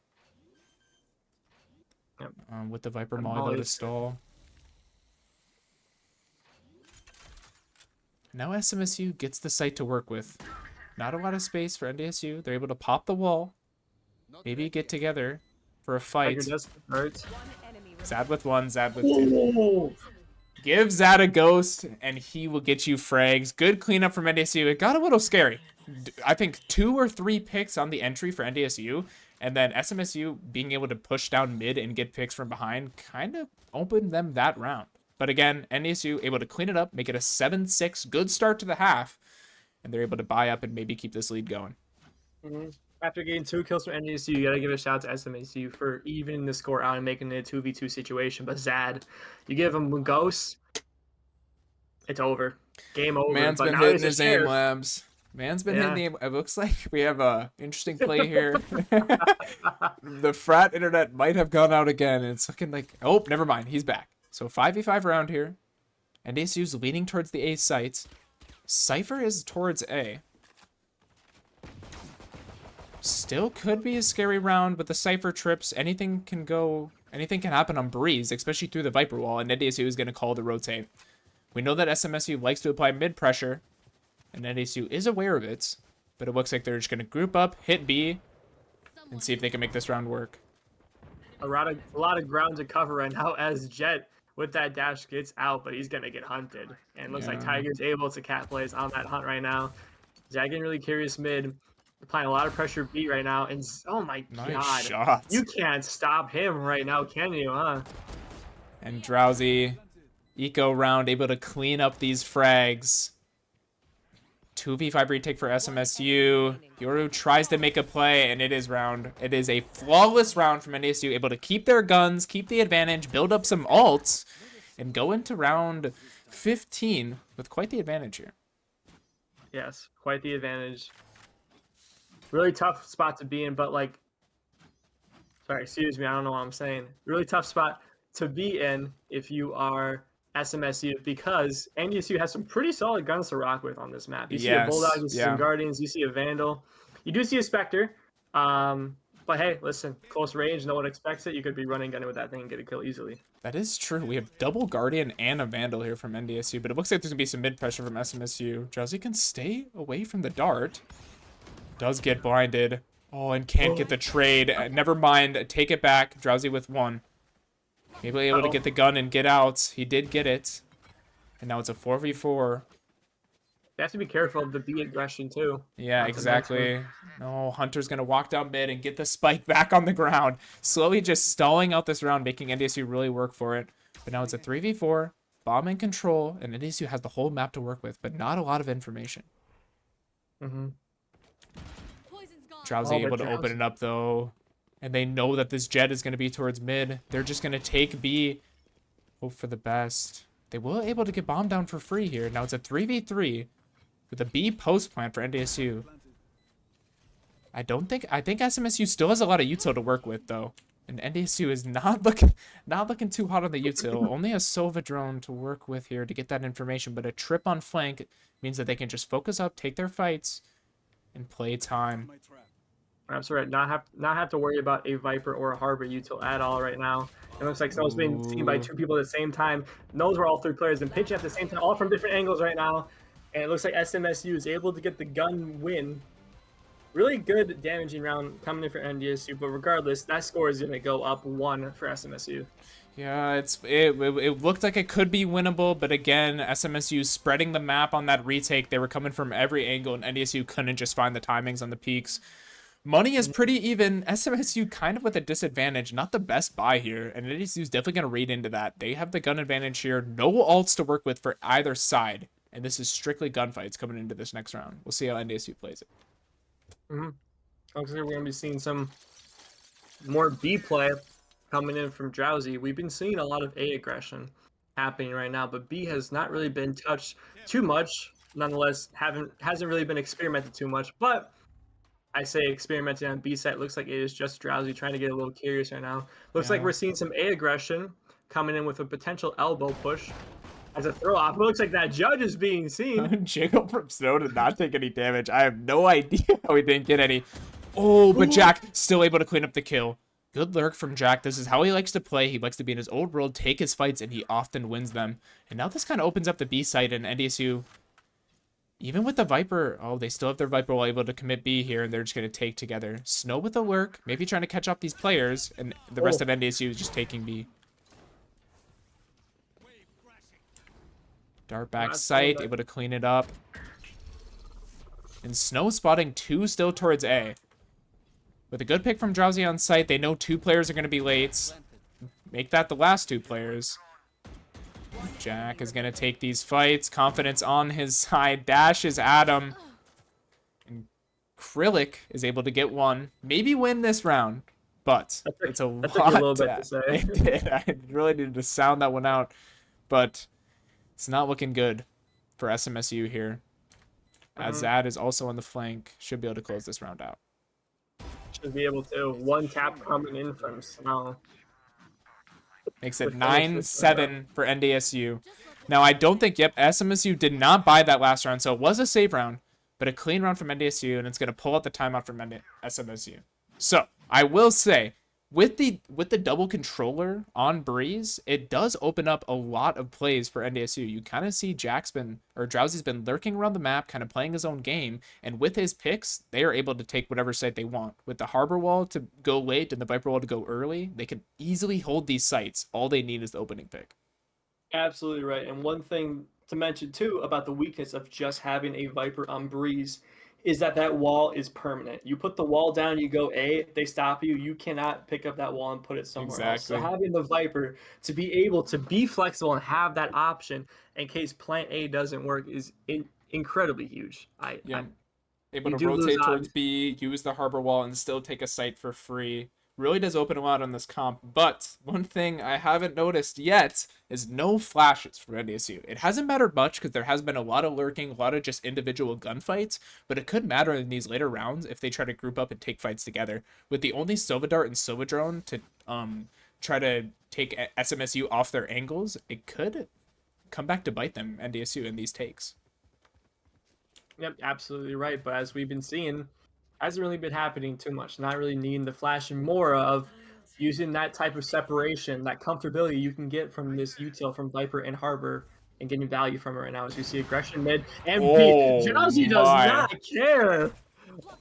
Yep. With the Viper And Molly, though, to Molly's- stall. Now SMSU gets the site to work with. Not a lot of space for NDSU. They're able to pop the wall. Maybe get together for a fight. Tiger does hurt. One enemy Zad with one, Zad with two. Give Zad a ghost, and he will get you frags. Good cleanup from NDSU. It got a little scary. I think 2 or 3 picks on the entry for NDSU, and then SMSU being able to push down mid and get picks from behind kind of opened them that round. But again, NDSU able to clean it up, make it a 7-6. Good start to the half, and they're able to buy up and maybe keep this lead going. After getting 2 kills from NDSU, you gotta give a shout out to SMSU for evening the score out and making it a 2v2 situation. But Zad, you give him a ghost, it's over. Game over. Man's But been now hitting he's a his aim sheriff. labs. Man's been Yeah. hitting aim. It looks like we have a interesting play here. The frat internet might have gone out again, and it's looking like, oh, never mind. He's back. So 5v5 round here. NDSU's leaning towards the A site. Cypher is towards A. Still could be a scary round, but the Cypher trips, anything can happen on Breeze, especially through the Viper wall, and NDSU is going to call to rotate. We know that SMSU likes to apply mid pressure, and NDSU is aware of it, but it looks like they're just going to group up, hit B, and see if they can make this round work. A lot of ground to cover right now as Jet with that dash gets out, but he's gonna get hunted. And it looks like Yeah. Tiger's able to cat plays on that hunt right now. Zad getting really curious mid, applying a lot of pressure B right now, and oh my Nice god, shots. you can't stop him right now, can you? Huh? And Drowsy, eco round, able to clean up these frags. 2v5 retake for SMSU. Yoru tries to make a play, and it is a flawless round from NDSU, able to keep their guns, keep the advantage, build up some ults, and go into round 15 with quite the advantage here. Yes, quite the advantage. Really tough spot to be in, but like, sorry, excuse me, I don't know what I'm saying. Really tough spot to be in if you are SMSU, because NDSU has some pretty solid guns to rock with on this map. You see a Bulldog, you see some Guardians, you see a Vandal. You do see a Spectre, but hey, listen, close range, no one expects it. You could be running gunning with that thing and get a kill easily. That is true. We have double Guardian and a Vandal here from NDSU, but it looks like there's going to be some mid pressure from SMSU. Drowsy can stay away from the dart. Does get blinded. Oh, and can't get the trade. Never mind. Take it back. Drowsy with 1. Maybe able to get the gun and get out. He did get it. And now it's a 4v4. You have to be careful of the B aggression too. Yeah, exactly. No, Hunter's going to walk down mid and get the spike back on the ground. Slowly just stalling out this round, making NDSU really work for it. But now it's a 3v4. Bomb in control. And NDSU has the whole map to work with, but not a lot of information. Drowsy able to open it up, though. And they know that this Jet is going to be towards mid. They're just going to take B. Hope for the best. They will able to get bomb down for free here. Now it's a 3v3 with a B post plant for NDSU. I think SMSU still has a lot of util to work with, though. And NDSU is not looking too hot on the util. Only a Sova drone to work with here to get that information. But a trip on flank means that they can just focus up, take their fights, and play time. That's right. Not have to worry about a Viper or a Harbor util at all right now. It looks like someone's being seen by 2 people at the same time. Those were all 3 players and pitching at the same time, all from different angles right now. And it looks like SMSU is able to get the gun win. Really good damaging round coming in for NDSU, but regardless, that score is going to go up 1 for SMSU. Yeah, it looked like it could be winnable, but again, SMSU spreading the map on that retake. They were coming from every angle, and NDSU couldn't just find the timings on the peaks. Money is pretty even. SMSU kind of with a disadvantage. Not the best buy here, and NDSU is definitely going to read into that. They have the gun advantage here. No ults to work with for either side, and this is strictly gunfights coming into this next round. We'll see how NDSU plays it. Looks like we're going to be seeing some more B play coming in from Drowsy. We've been seeing a lot of A aggression happening right now, but B has not really been touched too much. Nonetheless, hasn't really been experimented too much, but I say experimenting on B side. Looks like it is just Drowsy trying to get a little curious right now. Looks like we're seeing some A aggression coming in with a potential elbow push as a throw off. It looks like that judge is being seen. Jiggle from Snow did not take any damage. I have no idea how he didn't get any. Oh, but Jack still able to clean up the kill. Good lurk from Jack. This is how he likes to play. He likes to be in his old world, take his fights, and he often wins them. And now this kind of opens up the B side, and NDSU, even with the Viper, oh, they still have their Viper wall able to commit B here, and they're just going to take together. Snow with the lurk, maybe trying to catch up these players, and the rest of NDSU is just taking B. Dart back sight, able to clean it up. And Snow spotting 2 still towards A. With a good pick from Drowsy on site, they know 2 players are going to be late. Make that the last 2 players. Jack is going to take these fights. Confidence on his side. Dashes at him. And Krillic is able to get one. Maybe win this round. But it's a lot. That took a little bit to say. It did. I really needed to sound that one out. But it's not looking good for SMSU here. As Zad is also on the flank. Should be able to close this round out. Should be able to. One tap coming in from Snow. Makes it 9-7 for NDSU. Now, I don't think, SMSU did not buy that last round, so it was a save round, but a clean round from NDSU, and it's going to pull out the timeout from SMSU. So, I will say, with the double controller on Breeze, it does open up a lot of plays for NDSU. You kind of see Drowsy's been lurking around the map, kind of playing his own game, and with his picks, they are able to take whatever site they want. With the Harbor Wall to go late and the Viper Wall to go early, they can easily hold these sites. All they need is the opening pick. Absolutely right. And one thing to mention, too, about the weakness of just having a Viper on Breeze is that wall is permanent. You put the wall down, you go A, they stop you. You cannot pick up that wall and put it somewhere else. So having the Viper to be able to be flexible and have that option in case plan A doesn't work is incredibly huge. Able to rotate towards B, use the Harbor Wall, and still take a site for free. Really does open a lot on this comp, but one thing I haven't noticed yet is no flashes for NDSU. It hasn't mattered much because there has been a lot of lurking, a lot of just individual gunfights, but it could matter in these later rounds if they try to group up and take fights together. With the only Silva Dart and Silva Drone to try to take SMSU off their angles, it could come back to bite them, NDSU, in these takes. Yep, absolutely right. But as we've been seeing, hasn't really been happening too much. Not really needing the flash and more of using that type of separation, that comfortability you can get from this util from Viper and Harbor and getting value from it right now as we see aggression mid and B. Jazzy does not care.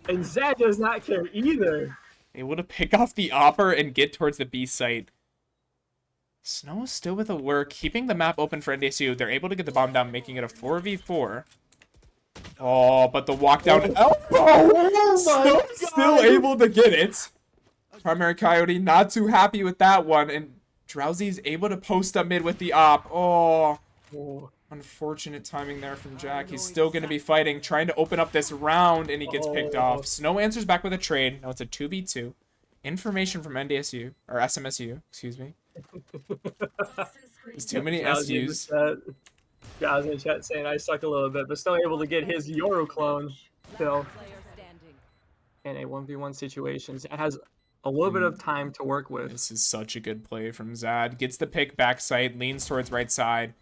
And Zed does not care either. Able to pick off the Opper and get towards the B site. Snow is still with a lurk, keeping the map open for NDSU. They're able to get the bomb down, making it a 4v4. Oh, but the walk down elbow! Still able to get it. Primary Coyote not too happy with that one, and Drowsy's able to post up mid with the op. Oh, unfortunate timing there from Jack. He's still going to be fighting, trying to open up this round, and he gets picked off. Snow answers back with a trade. Now it's a 2v2. Information from NDSU, or SMSU, excuse me. There's too many SUs. Guys in the chat saying I suck a little bit, but still able to get his Yoru clone still in a 1v1 situation. It has a little bit of time to work with. This is such a good play from Zad. Gets the pick backside, leans towards right side.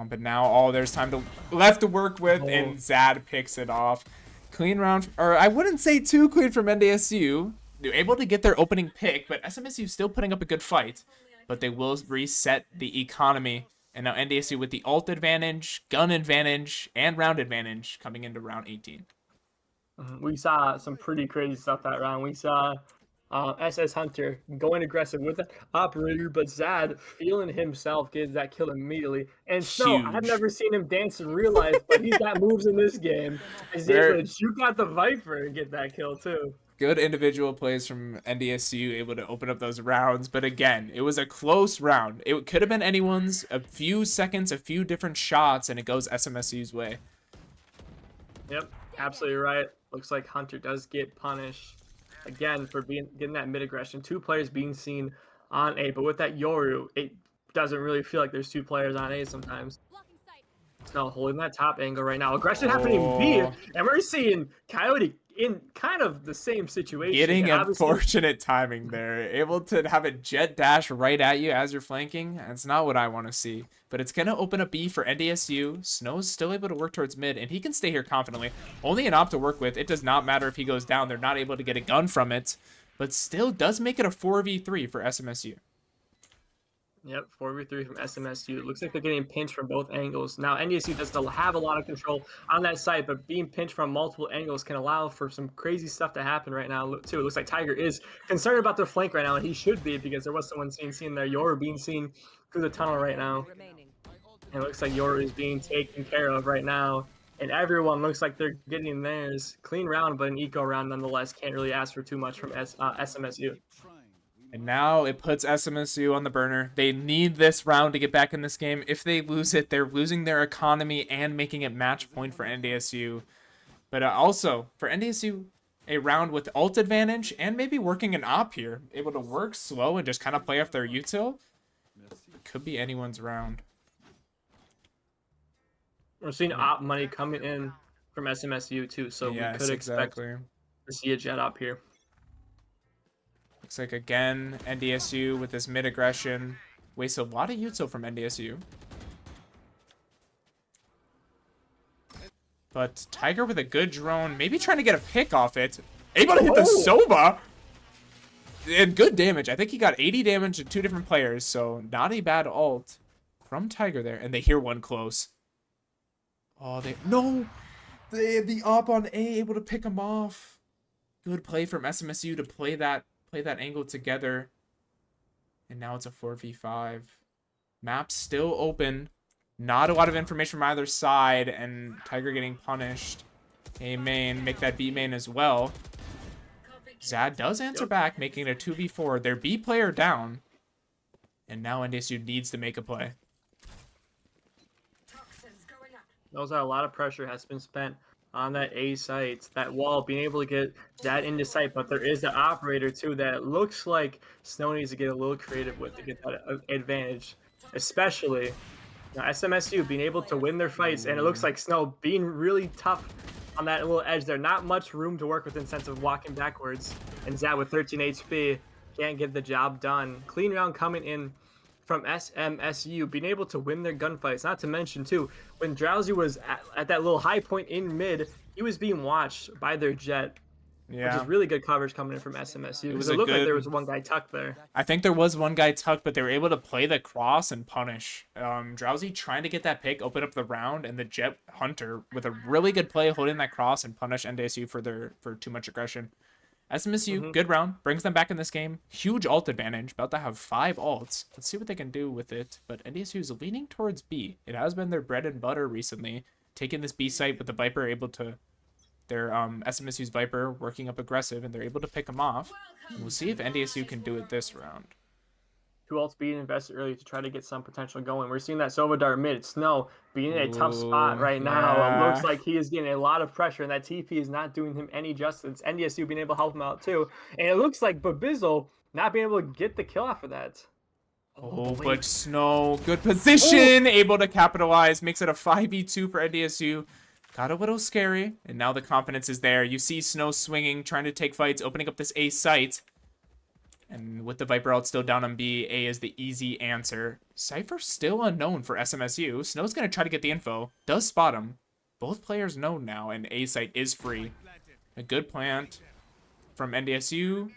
But now, there's time left to work with, and Zad picks it off. Clean round, or I wouldn't say too clean from NDSU. They're able to get their opening pick, but SMSU still putting up a good fight. But they will reset the economy. And now NDSU with the ult advantage, gun advantage, and round advantage coming into round 18. We saw some pretty crazy stuff that round. We saw SS Hunter going aggressive with the operator, but Zad feeling himself getting that kill immediately. And so I've never seen him dance in real life, but he's got moves in this game. He's able to shoot out the Viper and get that kill too. Good individual plays from NDSU, able to open up those rounds. But again, it was a close round. It could have been anyone's. A few seconds, a few different shots, and it goes SMSU's way. Yep, absolutely right. Looks like Hunter does get punished again for getting that mid aggression. 2 players being seen on A, but with that Yoru, it doesn't really feel like there's 2 players on A sometimes. So holding that top angle right now. Aggression happening B, and we're seeing Coyote in kind of the same situation. Getting And obviously, unfortunate timing there. Able to have a jet dash right at you as you're flanking. That's not what I want to see. But it's going to open up B for NDSU. Snow's still able to work towards mid, and he can stay here confidently. Only an op to work with. It does not matter if he goes down. They're not able to get a gun from it. But still does make it a 4v3 for SMSU. Yep, 4v3 from SMSU. It looks like they're getting pinched from both angles. Now, NDSU does still have a lot of control on that site, but being pinched from multiple angles can allow for some crazy stuff to happen right now, too. It looks like Tiger is concerned about their flank right now, and he should be because there was someone seen there. Yoru being seen through the tunnel right now. And it looks like Yoru is being taken care of right now. And everyone looks like they're getting theirs. Clean round, but an eco round nonetheless. Can't really ask for too much from SMSU. And now it puts SMSU on the burner. They need this round to get back in this game. If they lose it, they're losing their economy and making it match point for NDSU. But also, for NDSU, a round with ult advantage and maybe working an op here. Able to work slow and just kind of play off their util. Could be anyone's round. We're seeing op money coming in from SMSU too, so Yes, we could expect exactly. to see a jet op here. Looks like, again, NDSU with this mid-aggression. Wastes a lot of util from NDSU. But Tiger with a good drone. Maybe trying to get a pick off it. Able to hit the Soba. And good damage. I think he got 80 damage to 2 different players. So not a bad ult from Tiger there. And they hear one close. Oh, the op on A able to pick him off. Good play from SMSU to play that angle together. And now it's a 4v5. Map still open. Not a lot of information from either side. And Tiger getting punished. A main. Make that B main as well. Zad does answer back, making it a 2v4. Their B player down. And now NDSU needs to make a play. Knows that a lot of pressure has been spent on that A site, that wall, being able to get that into sight, but there is the operator too that looks like Snow needs to get a little creative with to get that advantage, especially now SMSU being able to win their fights, and it looks like Snow being really tough on that little edge there. Not much room to work with in sense of walking backwards, and Zad with 13 HP can't get the job done. Clean round coming in from SMSU, being able to win their gunfights. Not to mention, too, when Drowsy was at that little high point in mid, he was being watched by their jet, which is really good coverage coming in from SMSU. It looked like there was one guy tucked there. I think there was one guy tucked, but they were able to play the cross and punish. Drowsy trying to get that pick, open up the round, and the jet hunter with a really good play holding that cross and punish NDSU for too much aggression. SMSU, good round, brings them back in this game. Huge ult advantage, about to have 5 ults. Let's see what they can do with it. But NDSU is leaning towards B. It has been their bread and butter recently. Taking this B site with the Viper able to, their SMSU's Viper working up aggressive, and they're able to pick them off. And we'll see if NDSU can do it this round. 2 ults being invested early to try to get some potential going. We're seeing that Sova Dart mid. Snow being in a tough spot right now. Yeah. It looks like he is getting a lot of pressure, and that TP is not doing him any justice. NDSU being able to help him out too. And it looks like Babizzle not being able to get the kill off of that. But Snow, good position, able to capitalize, makes it a 5v2 for NDSU. Got a little scary, and now the confidence is there. You see Snow swinging, trying to take fights, opening up this A site. And with the Viper ult still down on B, A is the easy answer. Cypher still unknown for SMSU. Snow's going to try to get the info. Does spot him. Both players know now, and A site is free. A good plant from NDSU.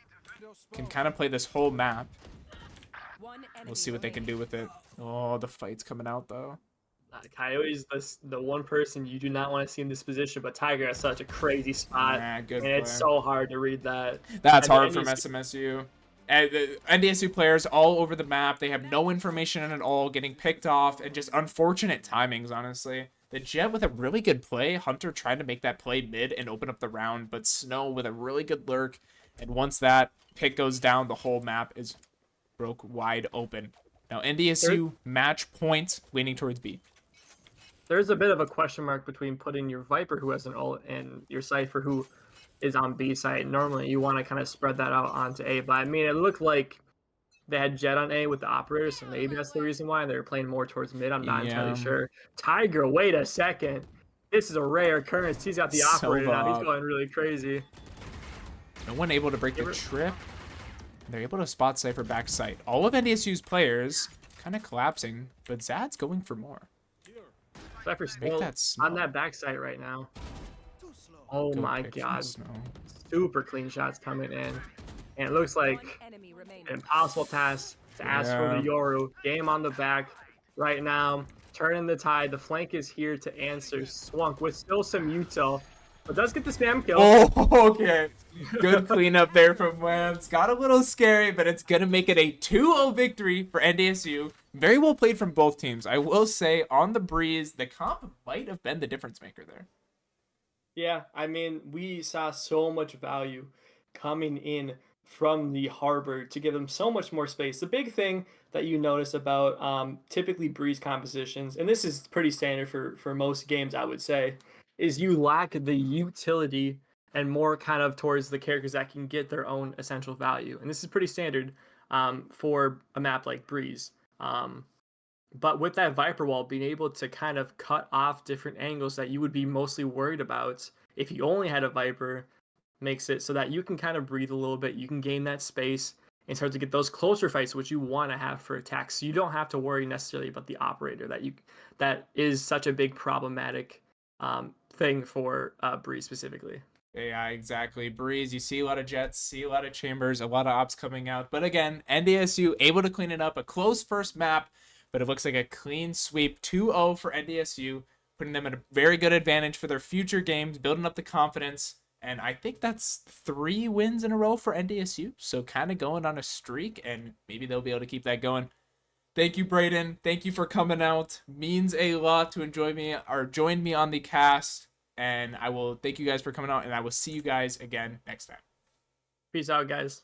Can kind of play this whole map. We'll see what they can do with it. Oh, the fight's coming out, though. Coyote's the one person you do not want to see in this position, but Tiger has such a crazy spot. Good and it's so hard to read that. That's hard from SMSU. The NDSU players all over the map. They have no information at all, getting picked off, and just unfortunate timings, honestly. The Jet with a really good play. Hunter trying to make that play mid and open up the round, but Snow with a really good lurk. And once that pick goes down, the whole map is broke wide open. Now NDSU match point leaning towards B. There's a bit of a question mark between putting your Viper, who has an ult, and your Cypher, who is on B side. Normally, you want to kind of spread that out onto A, but I mean, it looked like they had Jet on A with the operator, so maybe that's the reason why they're playing more towards mid. I'm not entirely sure. Tiger, wait a second. This is a rare occurrence. He's got the So operator now. He's up. going really crazy. No one able to break the trip. They're able to spot Cypher back sight. All of NDSU's players kind of collapsing, but Zad's going for more. Cypher's Make still that snow. on that backside right now. Oh Go my pick from the god. snow. Super clean shots coming in. And it looks like One enemy remaining. an impossible task to ask for the Yeah. Yoru. Game on the back right now. Turning the tide. The flank is here to answer. Swunk with still some util. But does get the spam kill. Oh, okay. Good cleanup there from Lance. Got a little scary, but it's going to make it a 2-0 victory for NDSU. Very well played from both teams. I will say, on the breeze, the comp might have been the difference maker there. Yeah, I mean, we saw so much value coming in from the harbor to give them so much more space. The big thing that you notice about typically breeze compositions, and this is pretty standard for most games, I would say, is you lack the utility and more kind of towards the characters that can get their own essential value. And this is pretty standard for a map like Breeze. But with that Viper Wall, being able to kind of cut off different angles that you would be mostly worried about if you only had a Viper, makes it so that you can kind of breathe a little bit. You can gain that space and start to get those closer fights, which you want to have for attacks. So you don't have to worry necessarily about the operator that is such a big problematic thing for Breeze specifically. Yeah, exactly. Breeze, you see a lot of jets, see a lot of chambers, a lot of ops coming out. But again, NDSU able to clean it up. A close first map, but it looks like a clean sweep. 2-0 for NDSU, putting them at a very good advantage for their future games, building up the confidence. And I think that's 3 wins in a row for NDSU. So kind of going on a streak, and maybe they'll be able to keep that going. Thank you, Brayden. Thank you for coming out. Means a lot to join me on the cast. And I will thank you guys for coming out, and I will see you guys again next time. Peace out, guys.